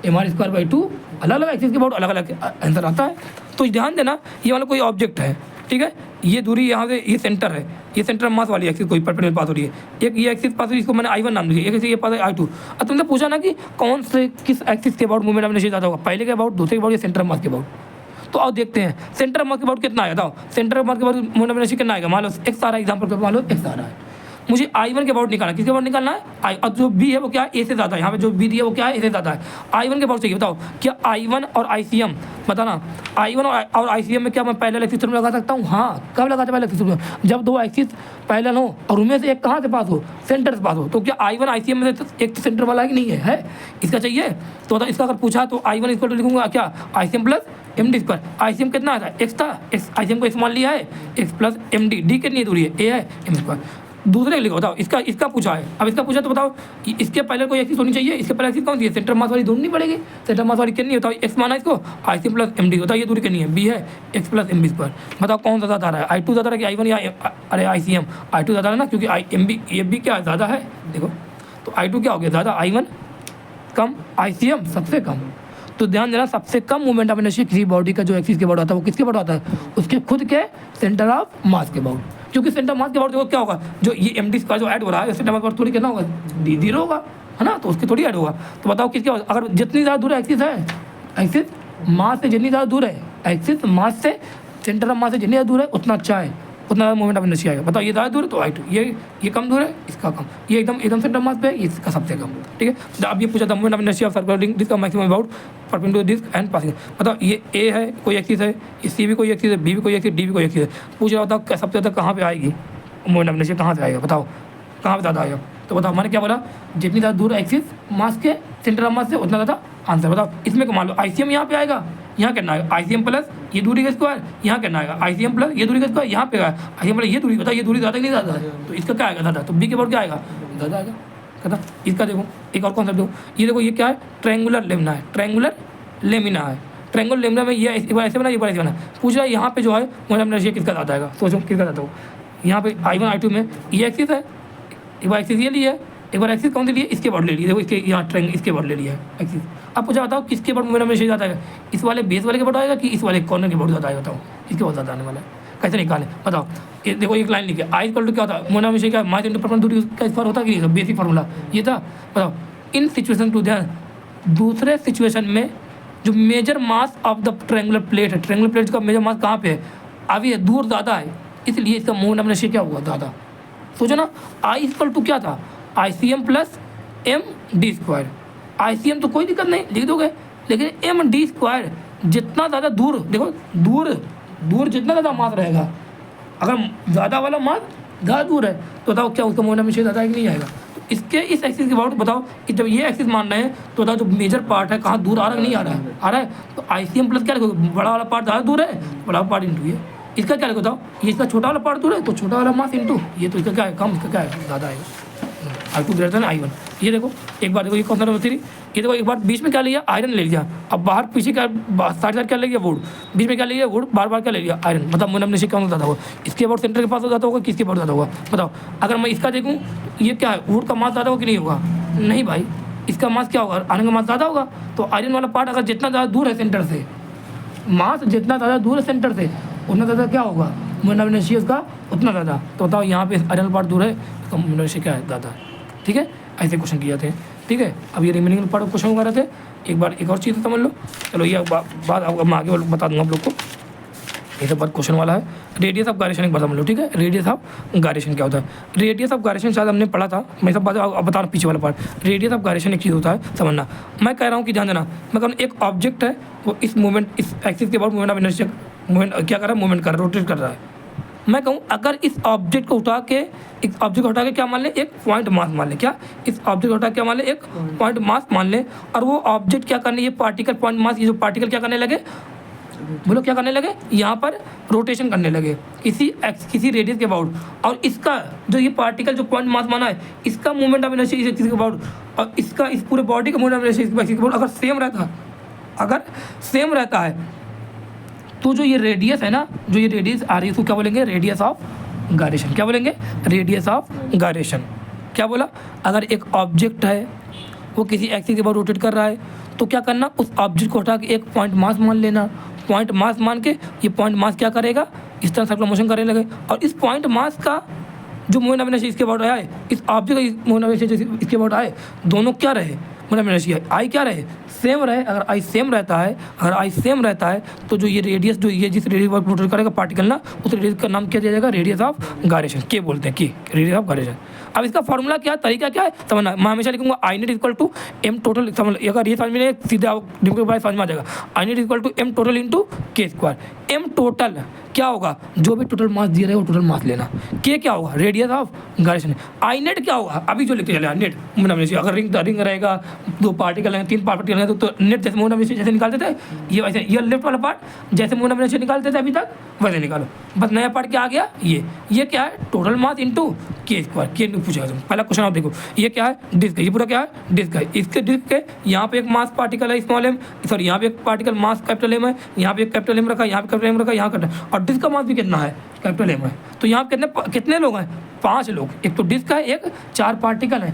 mr² बाई 2, अलग अलग एक्सिस के अबाउट अलग अलग आंसर आता है। तो ध्यान देना, ये वाला कोई ऑब्जेक्ट है, ठीक है, ये दूरी यहाँ से, ये सेंटर है, ये सेंटर मास वाली एक्सिस कोई परपेंडिकुलर पास हो रही है, एक ये एक्सिस पास हो रही है, इसको मैंने I1 नाम दिया, एक ये पास है I2। अब तुमने पूछा ना कि कौन से किस एक्सिस के अबाउट मूवमेंट ऑफ इनर्शिया ज़्यादा होगा, पहले के अबाउट, दूसरे के अबाउट या सेंटर मास के अबाउट। तो आओ देखते हैं सेंटर मास के अबाउट कितना आएगा, बताओ सेंटर मास के अबाउट मूवमेंट ऑफ इनर्शिया कितना आएगा, मान लो x आ रहा है, एग्जाम्पल मान लो x आ रहा है, मुझे I1 के अबाउट निकालना है। किसके अबाउट निकालना है? आई, और जो B है वो क्या है? A से ज़्यादा है। यहाँ पे जो B दिया है वो क्या है? A से ज़्यादा है। I1 के अबाउट चाहिए। बताओ क्या I1 और ICM, बताना I1 और ICM में क्या मैं पैरेलल एक्सिस थ्योरम लगा सकता हूँ? हाँ, कब लगाते हैं पैरेलल एक्सिस थ्योरम? जब दो एक्सिस पैरेलल हो और उनमें से एक कहाँ से पास हो? सेंटर से पास हो। तो क्या I1 ICM में से एक सेंटर वाला है कि नहीं है? है, इसका चाहिए। तो बताओ इसका अगर पूछा तो I1 इक्वल टू लिखूंगा क्या? ICM plus MD square. ICM कितना आता है? x था, ICM को x मान लिया है, x प्लस MD। D कितनी दूरी है? A है, M स्क्वायर। दूसरे लिखो। बताओ इसका पूछा है। अब इसका पूछा तो बताओ इसके पहले कोई एक्सिस होनी चाहिए। इसके पहले एक्सिस कौन सी है? सेंटर मास वाली ढूंढनी पड़ेगी। सेंटर मास वाली कितनी होता है? x माना इसको, ICM प्लस MD होता है। ये दूरी कितनी है? B है, x प्लस MB स्क्वायर। बताओ कौन सा ज़्यादा आ रहा है? I2 ज़्यादा है कि I1 या अरे ICM? I2 ज़्यादा है ना, क्योंकि MB ये भी क्या ज़्यादा है। देखो तो I2 क्या हो गया? ज़्यादा, I1 कम, ICM सबसे कम। तो ध्यान देना, सबसे कम मोमेंट ऑफ इनर्शिया किसी बॉडी का जो एक्सिस के अबाउट आता है वो किसके अबाउट आता है? उसके खुद के सेंटर ऑफ मास के अबाउट। क्योंकि सेंटर मास के अबाउट देखो क्या होगा, जो ये MD स्क्वायर जो ऐड हो रहा है सेंटर मास पर थोड़ी कितना होगा? D0 होगा, है ना। तो उसके थोड़ी ऐड होगा। तो बताओ किसके, अगर जितनी ज़्यादा दूर एक्सिस है, एक्सिस मास से जितनी ज़्यादा दूर है, एक्सिस मास से सेंटर ऑफ मास से जितनी ज़्यादा दूर है उतना अच्छा है, उतना ज़्यादा मोमेंट ऑफ इनर्शिया आएगा। बताओ ये ज़्यादा दूर है तो I2, ये कम दूर है, इसका कम, ये एकदम सेंटर मास पे है, इसका सबसे कम। ठीक है। तो अब ये पूछा था moment of inertia of circular ring disc maximum about perpendicular disc and passing. बताओ ये A है कोई एक्सिस है, ये C भी कोई एक्सिस है, B भी कोई एक्सिस, D भी कोई एक्सिस है। पूछ रहा बताओ सबसे ज़्यादा कहाँ पे आएगी मोमेंट ऑफ इनर्शिया? कहाँ से आएगा? बताओ कहाँ पे ज़्यादा आएगा? तो बताओ मैंने क्या बोला, जितनी ज़्यादा दूर एक्सिस मास के सेंटर ऑफ मास से उतना ज़्यादा आंसर। बताओ इसमें मान लो ICM यहाँ पे आएगा, यहाँ कितना आएगा? ICM प्लस ये दूरी का स्क्वायर, यहाँ कितना आएगा? ICM प्लस ये दूरी का स्क्वायर, यहाँ पे आएगा ICM प्लस ये दूरी। बताओ ये दूरी ज़्यादा ही नहीं ज़्यादा है, तो इसका क्या आएगा? ज़्यादा। तो B के बाद क्या आएगा? ज़्यादा आएगा। कहता इसका देखो एक और कॉन्सेप्ट देखो, ये देखो ये क्या है? ट्रायंगुलर लेमिना है, ट्रायंगुलर लेमिना है। ट्रायंगुलर लेमिना में ये एक बार ऐसे बना, एक बार ऐसे बना। पूछ रहा है यहाँ पे जो है मोमेंट ऑफ इनर्शिया किसका ज़्यादा आएगा? सोचो किसका ज़्यादा हो। यहाँ पे I1 I2 में ये एक्सिस है, एक बार एक्सिस ये लिया है, एक बार एक्सिस कौन सी लिए? इसके बाद ले लिया। देखो इसके यहाँ ट्रायंगल इसके बाद ले लिया है एक्सिस। अब पूछा बताओ किसके बाद मोमेंट ऑफ इनर्शिया ज़्यादा आएगा? इस वाले बेस वाले के बाद आएगा कि इस वाले कॉर्नर के बाद ज़्यादा आएगा? बताओ इसके बाद ज़्यादा आने वाला है। कैसे निकालें? बताओ ये देखो एक लाइन लिखी, I इक्वल टू क्या होता है? मोमेंट ऑफ इनर्शिया क्या? मास इनटू परपेंडिकुलर दूरी का स्क्वायर होता है कि नहीं? बेसिक फार्मूला ये था। बताओ इन सिचुएशन टू ध्यान, दूसरे सिचुएशन में जो major mass of the triangular plate है, ट्रायंगुलर प्लेट का मेजर मास कहाँ पे है? अभी है, दूर ज़्यादा है, इसलिए इसका मोमेंट ऑफ इनर्शिया क्या हुआ? ज़्यादा। सोचो ना, I इक्वल टू क्या था? ICM plus MD square. ICM तो कोई दिक्कत नहीं, लिख दोगे, लेकिन MD स्क्वायर जितना ज़्यादा दूर, देखो दूर जितना ज़्यादा मास रहेगा, अगर ज़्यादा वाला मास ज़्यादा दूर है तो बताओ क्या उसका मोमेंट ऑफ इनर्शिया ज़्यादा है कि नहीं आएगा? तो इसके इस एक्सिस के अबाउट बताओ कि जब ये एक्सिस मान रहे हैं तो बताओ जो मेजर पार्ट है कहाँ दूर आ रहा है? नहीं आ रहा है, आ रहा है। तो ICM प्लस क्या लिखोगे? बड़ा वाला पार्ट ज़्यादा दूर है, बड़ा पार्ट इंटू ये। इसका क्या लिखो? बताओ ये इसका छोटा वाला पार्ट दूर है तो छोटा वाला मास इंटू ये, तो इसका क्या है? कम, इसका क्या है? ज़्यादा आएगा। I2 greater than I1। ये देखो एक बार देखो ये कौन सा नंबर 3, ये देखो एक बार बीच में क्या लिया? आयरन ले लिया। अब बाहर पीछे क्या साइड साइड क्या ले लिया? वुड। बीच में क्या ले लिया? वुड। बार क्या ले लिया? आयरन। मतलब मोमेंट ऑफ इनर्शिया कौन ज़्यादा होगा? इसके अबाउट सेंटर के पास ज़्यादा होगा, किसके अबाउट ज़्यादा होगा? बताओ अगर मैं इसका देखूँ ये क्या है? वुड का मास ज़्यादा होगा कि नहीं होगा? नहीं भाई, इसका मास क्या होगा? आयरन का मास ज़्यादा होगा। तो आयरन वाला पार्ट अगर जितना ज़्यादा दूर है सेंटर से, मास जितना ज़्यादा दूर है सेंटर से उतना ज़्यादा क्या होगा? मोमेंट ऑफ इनर्शिया उसका उतना ज़्यादा। तो बताओ यहाँ पे आयरन पार्ट दूर है तो मोमेंट ऑफ इनर्शिया क्या है? ज़्यादा है। ठीक है, ऐसे क्वेश्चन किए थे। ठीक है, अब ये रिमेनिंग पार्ट ऑफ क्वेश्चन कर रहे थे। एक बार एक और चीज़ समझ लो। चलो ये बात अब मैं आगे बता दूंगा आप लोग को। ये सब बात क्वेश्चन वाला है। रेडियस ऑफ गायरेशन एक बात समझ लो। ठीक है, रेडियस ऑफ गायरेशन क्या होता है? रेडियस ऑफ गायरेशन शायद हमने पढ़ा था, मैं सब बात अब बता रहा हूँ पीछे वाला पार्ट। रेडियस ऑफ गायरेशन एक चीज़ होता है, समझना। मैं कह रहा हूँ कि ध्यान देना, मैं कह रहा हूँ एक ऑब्जेक्ट है वो इस मूवमेंट, इस एक्सिस के बाद मूवमेंट ऑफ इनर्शिया मूवमेंट क्या कर रहा है? मूवमेंट कर रहा है, रोटेट कर रहा है। मैं कहूँ अगर इस ऑब्जेक्ट को उठा के, एक ऑब्जेक्ट उठा के क्या मान ले? एक पॉइंट मास मान ले। क्या? इस ऑब्जेक्ट को उठा के क्या मान ले? एक पॉइंट मास मान ले। और वो ऑब्जेक्ट क्या करने, ये पार्टिकल पॉइंट मास, ये जो पार्टिकल क्या करने लगे? बोलो क्या करने लगे? यहाँ पर रोटेशन करने लगे किसी रेडियस के अबाउट। और इसका जो ये पार्टिकल जो पॉइंट मास माना है, इसका मूवमेंट ऑफ इनर्शिया इस एक्सिस के अबाउट, और इसका इस पूरे बॉडी का मूवमेंट ऑफ इनर्शिया इस एक्सिस के अबाउट अगर सेम रहता है तो जो ये रेडियस है ना, जो ये रेडियस आ रही है उसको क्या बोलेंगे? Radius of gyration. क्या बोलेंगे? Radius of gyration. क्या बोला? अगर एक ऑब्जेक्ट है वो किसी एक्सिस के बाद रोटेट कर रहा है तो क्या करना? उस ऑब्जेक्ट को हटा के एक पॉइंट मास मान लेना। पॉइंट मास मान के ये पॉइंट मास क्या करेगा? इस तरह सर्कुलर मोशन करने लगे। और इस पॉइंट मास का जो मोमेंट ऑफ इनर्शिया इसके अबाउट आए, इस ऑब्जेक्ट का मोमेंट ऑफ इनर्शिया इसके अबाउट आए, दोनों क्या रहे? मोमेंट ऑफ इनर्शिया आई क्या रहे? सेम रहे। अगर आई सेम रहता है, तो जो ये रेडियस, जो ये जिस रेडियस पर रोटेट करेगा पार्टिकल ना, उस रेडियस का नाम क्या दिया जाएगा? Radius of gyration. के बोलते हैं कि रेडियस ऑफ गायरेशन। अब इसका फॉर्मूला क्या है, तरीका क्या है समझना। मैं हमेशा लिखूंगा I net equal to M total, समझ लो अगर ये समझ में सीधे समझ में आ जाएगा। I net equal to M total into K square. M total क्या होगा, जो भी टोटल मास दिया रहेगा वो टोटल मास लेना। के क्या होगा, radius of gyration. I net क्या होगा, अभी जो लिखते चले नेट मोमेंट, अगर रिंग रहेगा, 2 पार्टिकल हैं, 3 पार्टिकल हैं, तो नेट जैसे मोमेंट जैसे निकालते थे, ये वैसे ये लेफ्ट वाला पार्ट जैसे मोमेंट निकालते थे अभी तक वैसे निकालो। बस नया पार्ट क्या आ गया, ये क्या है, total mass into K square. के पूछेगा तुम पहला क्वेश्चन, आप देखो ये क्या है, डिस्क। ये पूरा क्या है, डिस्क है। इसके डिस्क के यहाँ पे एक मास पार्टिकल है स्मॉल एम, सॉरी यहाँ पे एक पार्टिकल मास कैपिटल एम है, यहाँ पे एक कैपिटल एम रखा है, यहाँ पे कैपिटल एम रखा है, यहाँ कटा, और डिस्क का मास भी कितना है, कैपिटल एम है। तो यहाँ कितने लोग हैं, 5 लोग। एक तो डिस्क है, एक 4 पार्टिकल है,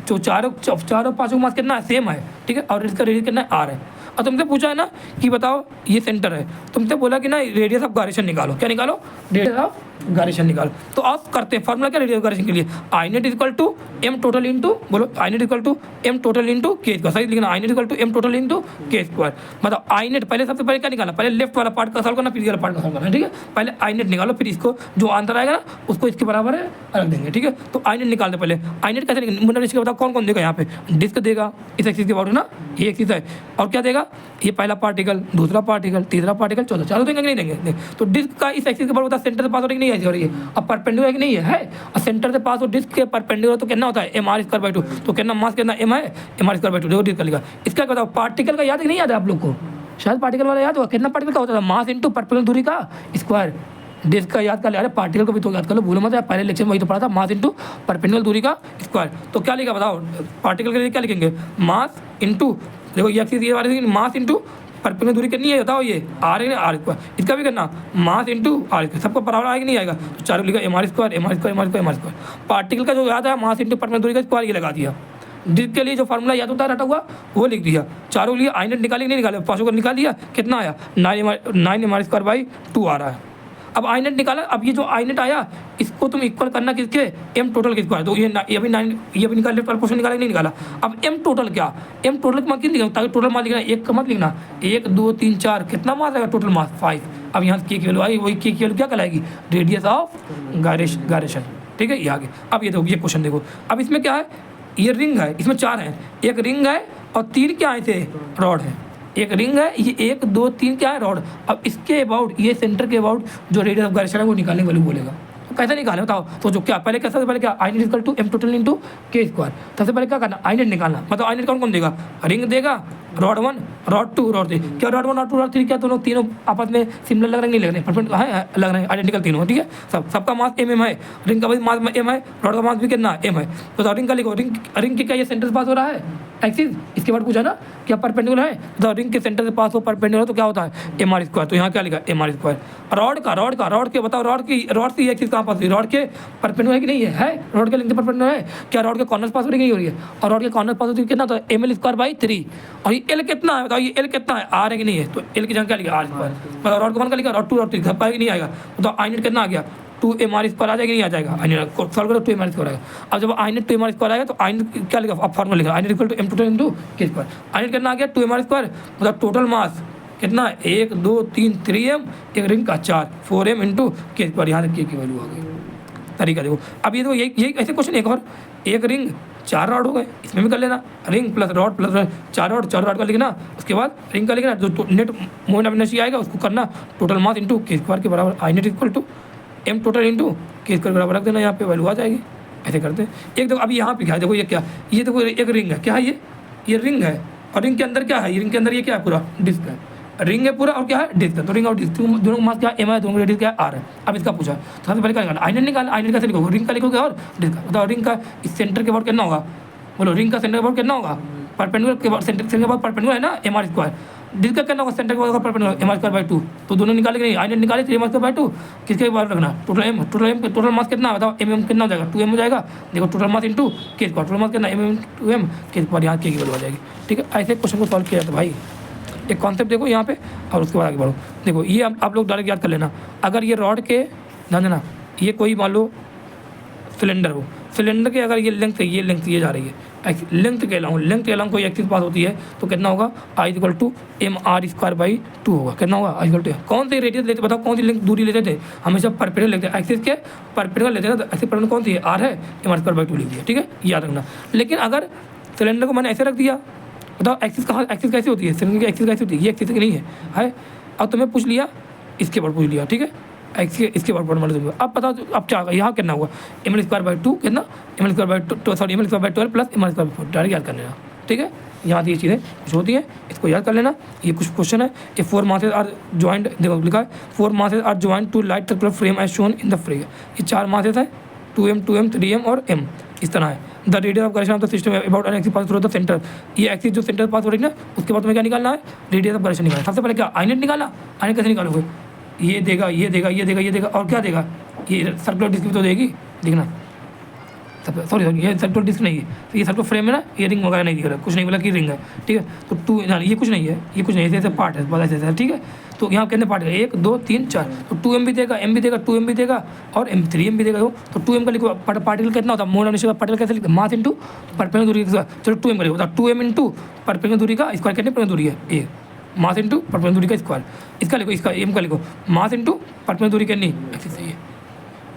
तो चारों और 5 का मास कितना है, सेम है, ठीक है। और इसका रेडियस कितना है, आर है। और तुमसे पूछा है ना कि बताओ ये सेंटर है, तुमसे बोला कि ना रेडियस ऑफ गायरेशन निकालो। क्या निकालो, रेडियस ऑफ गायरेशन निकालो। तो आप करते हैं फॉर्मूला क्या रेडियस ऑफ गायरेशन के लिए, I net equal to M total into, बोलो I net equal to M total into K square. सही लिखना, I net equal to M total into K square. मतलब आई नेट पहले, सबसे पहले क्या निकालना, पहले लेफ्ट वाला पार्ट का सॉल्व करना, फिर ये वाला पार्ट का सॉल्व करना, ठीक है। पहले आई नेट निकालो, फिर इसको जो आंसर आएगा ना उसको इसके बराबर है रख देंगे, ठीक है। तो आई नेट निकालते पहले। आई नेट कैसे निकालना, इसके बताओ कौन कौन देगा, यहाँ पे डिस्क देगा इस एक्सिस के अबाउट ना, ये एक्सिस है, और क्या देगा, ये पहला पार्टिकल, दूसरा पार्टिकल, तीसरा पार्टिकल, चौथा, चारों देंगे नहीं देंगे। तो डिस्क का इस एक्सिस के बराबर सेंटर से पास हो रही नहीं है, और ये अब परपेंडिकुलर कि नहीं है, और सेंटर से पास हो डिस्क के परपेंडिकुलर, तो कितना होता है एम आर स्क्वायर बाई 2। तो कितना मास कितना एम है, एम आर स्क्वायर बाई 2। देखो डिस्क का लिखा। इसका बताओ पार्टिकल का याद है नहीं याद है आप लोग को, शायद पार्टिकल वाला याद होगा, कितना पार्टिकल का होता था, मास इंटू परपेंडिकुलर दूरी का स्क्वायर। डिस्क का याद कर ले, अरे पार्टिकल को भी तो याद कर लो, भूलो मत, पहले लेक्चर में वही तो पढ़ा था, मास इंटू परपेंडिकुलर दूरी का स्क्वायर। तो क्या लिखा बताओ, पार्टिकल के लिए क्या लिखेंगे, मास इंटू, देखो ये एक्सिस ये वाली मास इंटू परपेंडिकुलर दूरी कितनी है बताओ, ये आर है ना, आर स्क्वायर। इसका भी करना मास इंटू आर स्क्वायर, सबको बराबर आएगा नहीं आएगा, तो चारों लिखा M R square, M R square, M R square, M R square. Particle का जो याद है मास इंटू परपेंडिकुलर दूरी का स्क्वायर, ये लगा दिया। डिस्क के लिए जो फार्मूला याद होता है रटा हुआ वो लिख दिया। चारों लिए आई नेट निकाली नहीं निकाले, 5 को निकाल दिया, कितना आया 9 एम आर स्क्वायर बाई 2 आ रहा है। अब आई नेट निकाला, अब ये जो आई नेट आया इसको तुम इक्वल करना किसके, एम टोटल के स्क्वायर। तो ये भी 9, ये भी निकाल, प्रपोर्शन निकाला नहीं निकाला। अब एम टोटल क्या, एम टोटल का कितना लिखना, ताकि टोटल मास लिखना, एक का मत लिखना, 1 2 3 4 कितना मास आएगा टोटल मास 5। अब यहाँ के की वैल्यू आई, वही के की वैल्यू क्या कहलाएगी, रेडियस ऑफ गायरेशन, ठीक है। ये आगे अब ये देखो, ये क्वेश्चन देखो, अब इसमें क्या है, ये रिंग है, इसमें 4 हैं, एक रिंग है और 3 क्या आए थे, रॉड है। एक रिंग है, ये 1 2 3 क्या है, रॉड। अब इसके अबाउट, ये सेंटर के अबाउट जो रेडियस ऑफ गायरेशन है वो निकालने वाले बोलेगा। तो कैसे निकालें बताओ, तो जो क्या पहले क्या, सबसे पहले क्या, I net equal to M total into K square. सबसे पहले क्या करना, आई नेट निकालना। मतलब आई नेट कौन कौन देगा, रिंग देगा, रॉड 1 रॉड 2 रॉड 3। क्या रॉड 1 रॉड 2 रॉड 3 क्या दोनों तीनों आपस में सिमिलर लग रहे नहीं लग रहे, परफेक्ट है, लग रहे हैं आइडेंटिकल तीनों, ठीक है। सबका मास एम है, रिंग का भी मास एम है, रॉड का मास भी कितना एम है। तो रिंग का लिखो, रिंग के क्या ये सेंटर से पास हो रहा है एक्सिस, इसके बाद पूछा ना क्या परपेंडिकुलर है, तो रिंग के सेंटर से पास हो परपेंडिकुलर तो क्या होता है एम आर स्क्वायर। तो यहाँ क्या लिखा एम आर स्क्वायर। रॉड के बताओ, रॉड की एक्सिस कहाँ पास, रॉड के परपेंडिकुलर है कि नहीं है, रॉड के लिंक से परपेंडिकुलर है, क्या रॉड के कॉर्नर पास हो रही हो रही है, और रॉड के कॉर्नर पास होती है कितना, तो एम एल स्क्वायर बाई 3। और ये एल कितना है बताओ, ये एल कितना है, आर है कि नहीं है, तो एल की जगह क्या लिखा आर स्क्वायर। मतलब रॉड कौन का लिखा, रॉड 2 रॉड 3 घर पाएगा नहीं आएगा, तो आई नेट कितना आ गया 2 एम आर स्क्वायर आ जाएगा, नहीं आ जाएगा, आई नेट सॉल्व करो 2 एम आर स्क्वायर आएगा। अब जब I net 2 M R square आएगा तो आई नेट क्या लिखा, अब फॉर्मूला लिखा, I net equal to M total into K square. I net कितना आ गया 2 एम आर स्क्वायर, मतलब टोटल मास कितना 1 2 3 3 एम, एक रिंग का 4 एम इंटू के स्क्वायर। यहाँ तक की वैल्यू आ गई। तरीका देखो, अब ये देखो यही ऐसे क्वेश्चन एक और, एक रिंग 4 रॉड हो गए, इसमें भी कर लेना, ring plus rod plus 4 rod का लिखना, उसके बाद रिंग का लिखना, जो नेट मोमेंट ऑफ इनर्शिया आएगा उसको करना total mass into K square के बराबर, I net equal to M total into K square बराबर रख देना, यहाँ पे वैल्यू आ जाएगी। ऐसे करते हैं। एक देखो अभी यहाँ पे क्या है, देखो ये क्या, ये देखो एक रिंग है, क्या है ये रिंग है, और रिंग के अंदर क्या है, ये रिंग के अंदर ये क्या है, पूरा डिस्क है, रिंग है पूरा, और क्या है डिस्क है। तो रिंग और डिस्क दोनों का मास क्या एम है, दोनों का रेडियस क्या है आर है। अब इसका पूछा तो सबसे पहले क्या निकालना, आई नेट निकालना। आई नेट कैसे लिखोगे, रिंग का लिखोगे और डिस्क का, बताओ रिंग का इस सेंटर के अबाउट कितना होगा, बोलो रिंग का सेंटर के अबाउट कितना होगा, परपेंडिकुलर के सेंटर के अबाउट परपेंडिकुलर है ना एम आर स्क्वायर, डिस्क का कितना होगा सेंटर के about perpendicular M R square by 2। तो दोनों निकाले नहीं, आई नेट निकाले 3 एम आर स्क्वायर बाई 2, किसके बारे रखना टोटल मास कितना बताओ, एम कितना हो जाएगा 2 एम हो जाएगा। देखो total mass into K square, total mass कितना एम 2 एम के स्क्वायर, यहाँ के वैल्यू आ जाएगी, ठीक है। ऐसे क्वेश्चन को सॉल्व किया जाता है भाई। एक कॉन्सेप्ट देखो यहाँ पे और उसके बाद आगे बढ़ो। देखो ये आप लोग डायरेक्ट याद कर लेना, अगर ये रॉड के ध्यान देना, ये कोई मान लो सिलेंडर हो, सिलेंडर के अगर ये लेंथ है, ये लेंथ ये जा रही है, लेंथ के अलाउंग, लेंथ के अलाउंग कोई एक्सिस पास होती है तो कितना होगा, I equal to M R square by 2 होगा। कितना होगा, आई इक्वल टू, कौन सी रेडियस लेते, बताओ कौन सी लेंथ दूरी लेते थे, हमेशा परपेंडिकुलर लेते हैं, एक्सिस के परपेंडिकुलर लेते हैं। तो एक्सिस परपेंडिकुलर कौन सी है, आर है, एम आर स्क्वायर बाई 2 लिख दिया, ठीक है, याद रखना। लेकिन अगर सिलेंडर को मैंने ऐसे रख दिया, बताओ एक्सिस कहाँ, एक्सिस कैसी होती है, सिलेंडर की एक्सिस कैसी होती है, ये एक्सिस की नहीं है। अब तुम्हें पूछ लिया, इसके ऊपर पूछ लिया, ठीक है, इसके ऊपर मान लो। अब बताओ अब क्या होगा, यहाँ कितना होगा, एम एल स्क्वायर बाई 2 कितना, M L square by 2 sorry M L square by 12 plus M L square by 4, direct याद कर लेना, ठीक है। यहाँ ये चीज़ें कुछ होती हैं, इसको याद कर लेना। ये कुछ क्वेश्चन है, ये 4 मासेज आर ज्वाइंट, देखो लिखा है 4 masses are joint to light circular frame as shown in the frame. ये 4 मासेज है, 2m 2m 3m और m, इस तरह है। The radius of correction of the system about an axis pass through the centre, ये axis जो centre पास हो रही है ना, उसके बाद तुम्हें क्या निकालना है, रेडियस ऑफ करेक्शन निकालना। सबसे पहले क्या, आई नेट निकाला, आई नेट कैसे निकालोगे, ये देगा, ये देगा, ये देगा, ये देगा, और क्या देगा, ये सर्कुलर डिस्क भी तो देगी, देखना। सॉरी ये सर्कुलर डिस्क नहीं है, तो ये सर्कुलर फ्रेम है ना, ये रिंग वगैरह नहीं दिख रहा, कुछ नहीं बोला कि रिंग है, ठीक है। तो 2 ये कुछ नहीं है, ये कुछ नहीं है, ऐसे पार्ट है, बस ऐसे, ठीक है। तो यहाँ कितने पार्ट है, 1 2 3 4, तो 2m भी देगा, m भी देगा, 2m भी देगा और m 3m भी देगा। तो 2m का लिखो, पार्टिकल कितना होता है, मोड ऑफ पार्टिकल कैसे लिखते हैं, मास इंटू परपेंडिकुलर दूरी के, चलो 2m का लिखो, 2m इंटू परपेंडिकुलर दूरी का स्क्वायर, कितनी परपेंडिकुलर दूरी है, ए मास इंटू परपेंडिकुलर दूरी का स्क्वायर। इसका लिखो, इसका m का लिखो, मास इंटू परपेंडिकुलर दूरी कितनी, एक्सिस है ये।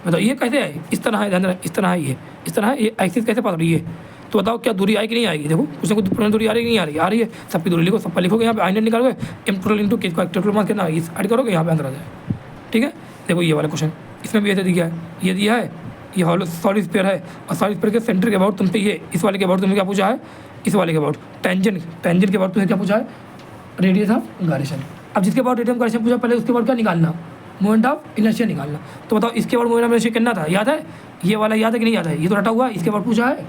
बताओ ये कैसे है, इस तरह है, ध्यान रखना, इस तरह है, ये इस तरह है, ये एक्सिस कैसे पास हो रही है। तो बताओ क्या दूरी आएगी नहीं आएगी, देखो कुछ ना कुछ परपेंडिकुलर दूरी आ रही है, नहीं आ रही है, सबकी दूरी लिखो, सबका लिखोगे, यहाँ पे आई नेट निकालोगे, M total into K square, total mass कितना, इस ऐड करोगे, यहाँ पे आंसर आ जाए, ठीक है। देखो ये वाला क्वेश्चन, इसमें भी ऐसे दिया है, ये दिया है, ये हॉलो सॉलिड स्फीयर है, और सॉलिड स्फीयर के सेंटर के अबाउट तुमसे ये, इस वाले के अबाउट तुमने क्या पूछा है, इस वाले के अबाउट टेंजेंट के अबाउट तुमने क्या पूछा है, रेडियस ऑफ गायरेशन। अब जिसके अबाउट रेडियस ऑफ गायरेशन पूछा, पहले उसके बाद क्या निकालना, मोमेंट ऑफ इनर्शिया निकालना। तो बताओ इसके बाद मोमेंट ऑफ इनर्शिया कितना था, याद है, ये वाला याद है कि नहीं याद है, ये तो रटा हुआ है, इसके बाद पूछा है,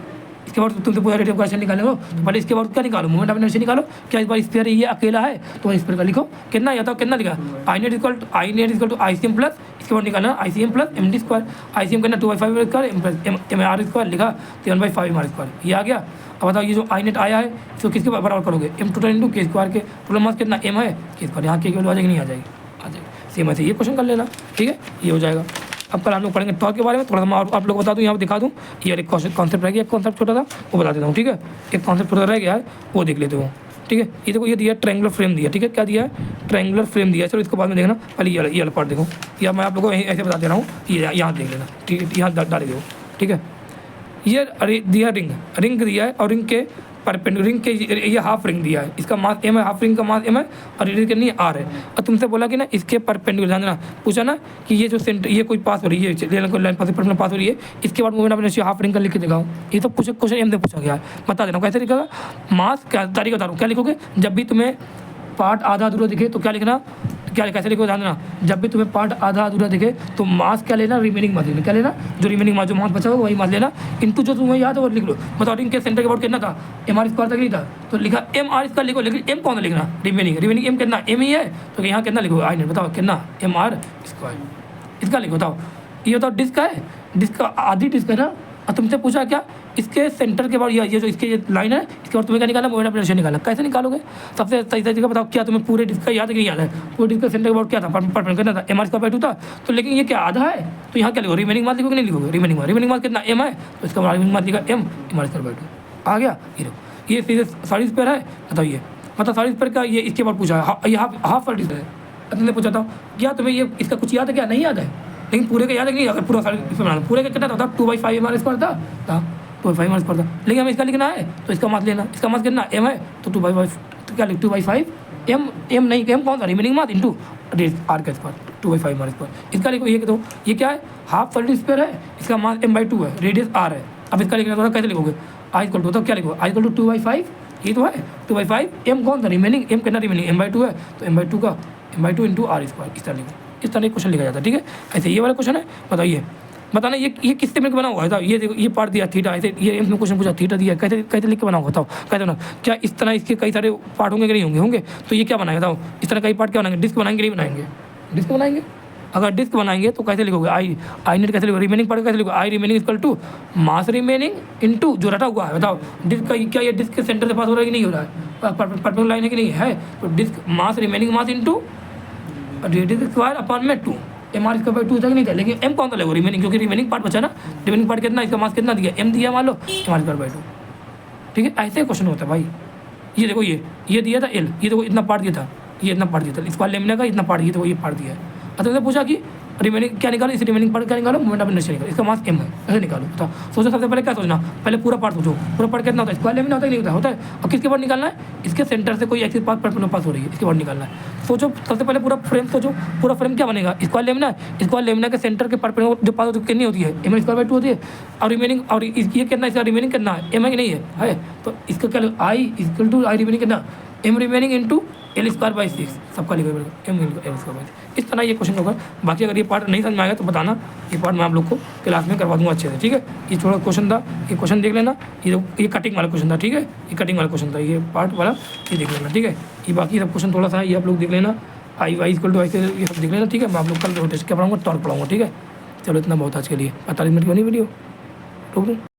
इसके बाद तुमसे पूछा रेडियस ऑफ गायरेशन निकाले हो, तो पहले इसके बाद क्या निकालो, मोमेंट ऑफ इनर्शिया निकालो। क्या इस बार स्फीयर ये अकेला है, तो स्फीयर का लिखो, कितना या तो कितना लिखा, I net equal to ICM plus, इसके बाद निकालना ICM plus MD square, ICM करना 2/5 स्क्वायर, एम आर स्क्वायर लिखा, 1/5 MR स्क्वायर, ये आ गया। अब बताओ ये जो आई नेट आया है, इसको किसके बराबर करोगे, m total into K square के, टोटल मास कितना m है, के स्क्वायर, यहाँ के वैल्यू आ जाएगी, नहीं आ जाएगी, आ जाएगी, सेम ऐसे ये क्वेश्चन कर लेना, ठीक है, ये हो जाएगा। अब कल हम लोग पढ़ेंगे टॉर्क के बारे में, थोड़ा सा मैं आप लोग बता दूँ, यहाँ पर दिखा दूँ, ये एक कॉन्सेप्ट रह गया, एक कॉन्सेप्ट छोटा था वो बता देता हूँ, ठीक है, एक कॉन्सेप्ट छोटा रह गया है वो देख लेते हो, ठीक है। ये देखो, ये दिया ट्रायंगुलर फ्रेम दिया, ठीक है, क्या दिया है, ट्रायंगुलर फ्रेम दिया है। चलो इसको बाद में देखना, पहले ये वाला पार्ट देखो, या मैं आप लोगों को ऐसे बता दे रहा हूँ, ये यहाँ देख लेना, ठीक है, यहाँ डाल दो, ठीक है। ये दिया रिंग दिया है, और रिंग के परपेंडिकुलर, रिंग के ये हाफ रिंग दिया है, इसका मास m है, हाफ रिंग का मास m है, और रेडियस कितनी है, r है। और तुमसे बोला कि ना इसके परपेंडिकुलर, ध्यान देना, पूछा ना कि ये जो सेंटर, ये कोई पास हो रही है, लाइन पास हो रही है, इसके बाद movement of inertia half ring का लिख के दिखाओ। ये तो कुछ क्वेश्चन एम से पूछा गया है, बता देना कैसे लिखेगा, मास क्या तारीख बता रहा हूँ, क्या लिखोगे, जब भी तुम्हें पार्ट आधा अधूरा दिखे तो क्या लिखना, क्या कैसे लिखो, ध्यान देना, जब भी तुम्हें पार्ट आधा अधूरा दिखे तो मास क्या लेना, रिमेनिंग मास लेना, क्या लेना, जो रिमेनिंग मास, जो मास बचा होगा वही मास लेना, इनटू जो तुम्हें याद है वो लिख लो। बताओ रिंग के सेंटर के अबाउट कितना था, MR स्क्वायर तक नहीं था, तो लिखा MR स्क्वायर लिखो, लेकिन m कौन सा लिखना, रिमेनिंग m कितना, m ही है, तो यहाँ कितना लिखो, आई नेट बताओ कितना, MR स्क्वायर, इसका लिखो। बताओ ये बताओ डिस्क है, डिस्क का आधी डिस्क है ना, और तुमसे पूछा क्या, इसके सेंटर के बाद ये जो इसके ये लाइन है, इसके बाद तुम्हें क्या निकालना, मोमेंट ऑफ इनर्शिया निकालना। कैसे निकालोगे, सबसे सही तरीका बताओ, क्या तुम्हें पूरे डिस्क का याद है कि नहीं याद है, पूरे डिस्क का सेंटर के बाद क्या था, परपेंडिकुलर कितना था, MR स्क्वायर बाई 2 था, तो लेकिन ये क्या आधा है, तो यहाँ क्या लिखो, रिमेनिंग मास लिखोगे, नहीं लिखोगे, रिमेनिंग मास कितना, m है, तो इसका रिमेनिंग मास लिखा m, MR स्क्वायर बाई 2 आ गया। ये देखो, ये सीधे सॉलिड स्फीयर है, बताइए, मतलब सॉलिड स्फीयर का ये इसके बाद पूछा है, ये हाफ सॉलिड स्फीयर है, तुमने पूछा था क्या तुम्हें ये इसका कुछ याद है, क्या नहीं याद है, लेकिन पूरे का याद है कि नहीं, अगर पूरा सॉलिड स्फीयर बनाना, पूरे का कितना था, 2/5 MR स्क्वायर था, 2/5 MR स्क्वायर था, लेकिन हमें इसका लिखना है, तो इसका मास लेना, इसका मास कितना, m है, तो 2/5, तो क्या लिख 2/5 m नहीं, m कौन सा, रिमेनिंग मास इंटू r का स्क्वायर, 2/5 MR स्क्वायर, इसका लिखो, ये तो ये क्या है, हाफ सॉलिड स्फीयर है, इसका मास m/2 है, रेडियस r है। अब इसका लिखना तो कैसे लिखोगे, i इक्वल टू, तो क्या लिखो, i इक्वल टू 2/5, ये तो है 2/5, m कौन सा, रिमेनिंग, m कितना रिमेनिंग, m/2 है, तो m/2 का m/2 इंटू r स्क्वायर, इस तरह लिखो, इस तरह क्वेश्चन लिखा जाता है, ठीक है। ऐसे ये वाला क्वेश्चन है, बताइए, बताना ये किससे मिलकर बना हुआ है, ये देखो, ये पार्ट दिया थीटा, ऐसे ये एम में क्वेश्चन पूछा थीटा दिया, कैसे लिख के बना हुआ, बताओ कैसे बना, क्या इस तरह इसके कई सारे पार्ट होंगे कि नहीं होंगे, तो ये क्या बनाएगा, बताओ इस तरह कई पार्ट क्या बनाएंगे, डिस्क बनाएंगे, नहीं बनाएंगे, डिस्क बनाएंगे। अगर डिस्क बनाएंगे तो कैसे लिखोगे, आई नेट कैसे लिखोगे, रिमेनिंग पार्ट कैसे लिखोगे, I remaining equal to mass remaining into जो रटा हुआ है। बताओ डिस्क का क्या ये डिस्क के सेंटर से पास हो रहा है कि नहीं हो रहा है, परपेंडिकुलर लाइन है कि नहीं है, तो disc mass remaining mass into radius square upon में 2, MR स्क्वायर बाई 2 तक नहीं था, लेकिन m कौन सा लगेगा, रिमेनिंग, क्योंकि रिमेनिंग पार्ट बचा ना, रिमेनिंग पार्ट कितना, इसका मास कितना दिया, m दिया मान लो, MR स्क्वायर बाई 2, ठीक है, ऐसे क्वेश्चन होता है भाई। ये देखो ये दिया था एल, ये देखो इतना पार्ट दिया था, ये इतना पार्ट दिया था, इसका लेमिना का इतना पार्ट, ये देखो ये पार्ट दिया है। अब तुमसे पूछा कि रिमेनिंग क्या निकालो, इस रिमेनिंग पार्ट क्या निकालो, मोमेंट ऑफ इनर्शिया निकालो, इसका मास एम है, ऐसे निकालो। तो सोचो सबसे पहले क्या सोचना, पहले पूरा पार्ट सोचो, पूरा पार्ट कितना होता है, स्क्वायर लेमिना होता है, नहीं होता है। और किसके बाद निकालना है, इसके सेंटर से कोई एक्सिस पाथ परपेंडिकुलर पास हो रही है, इसके बाद निकालना है। सोचो सबसे पहले पूरा फ्रेम सोचो, पूरा फ्रेम क्या बनेगा, स्क्वायर लेमिना, स्क्वायर लेमिना के सेंटर के परपेंडिकुलर जो पास कितनी होती है, एम स्क्वायर बाई 2 होती है। और रिमेनिंग, और ये कितना, इसका रिमेनिंग कितना है, एम है कि नहीं है, तो इसका क्या, I equal to I remaining कितना, M remaining into L square by 6, सबका लिखा एम एल स्क्वायर बाई 6। इस तरह ये क्वेश्चन होगा। बाकी अगर ये पार्ट नहीं समझ में आएगा तो बताना, ये पार्ट मैं आप लोग को क्लास में करवा दूंगा अच्छे से, ठीक है। ये थोड़ा क्वेश्चन था, ये क्वेश्चन देख लेना, ये कटिंग वाला क्वेश्चन था, ठीक है, ये कटिंग वाला क्वेश्चन था, ये पार्ट वाला ये देख लेना, ठीक है। ये बाकी सब क्वेश्चन थोड़ा सा है, ये आप लोग देख लेना, आई वाई इक्वल टू आई से ये सब देख लेना, ठीक है। मैं आप लोग कल टेस्ट क्या पढ़ाऊँगा, टॉर्क पढ़ाऊँगा, ठीक है। चलो इतना बहुत आज के लिए, 48 मिनट की बनी वीडियो, रोक दूँ।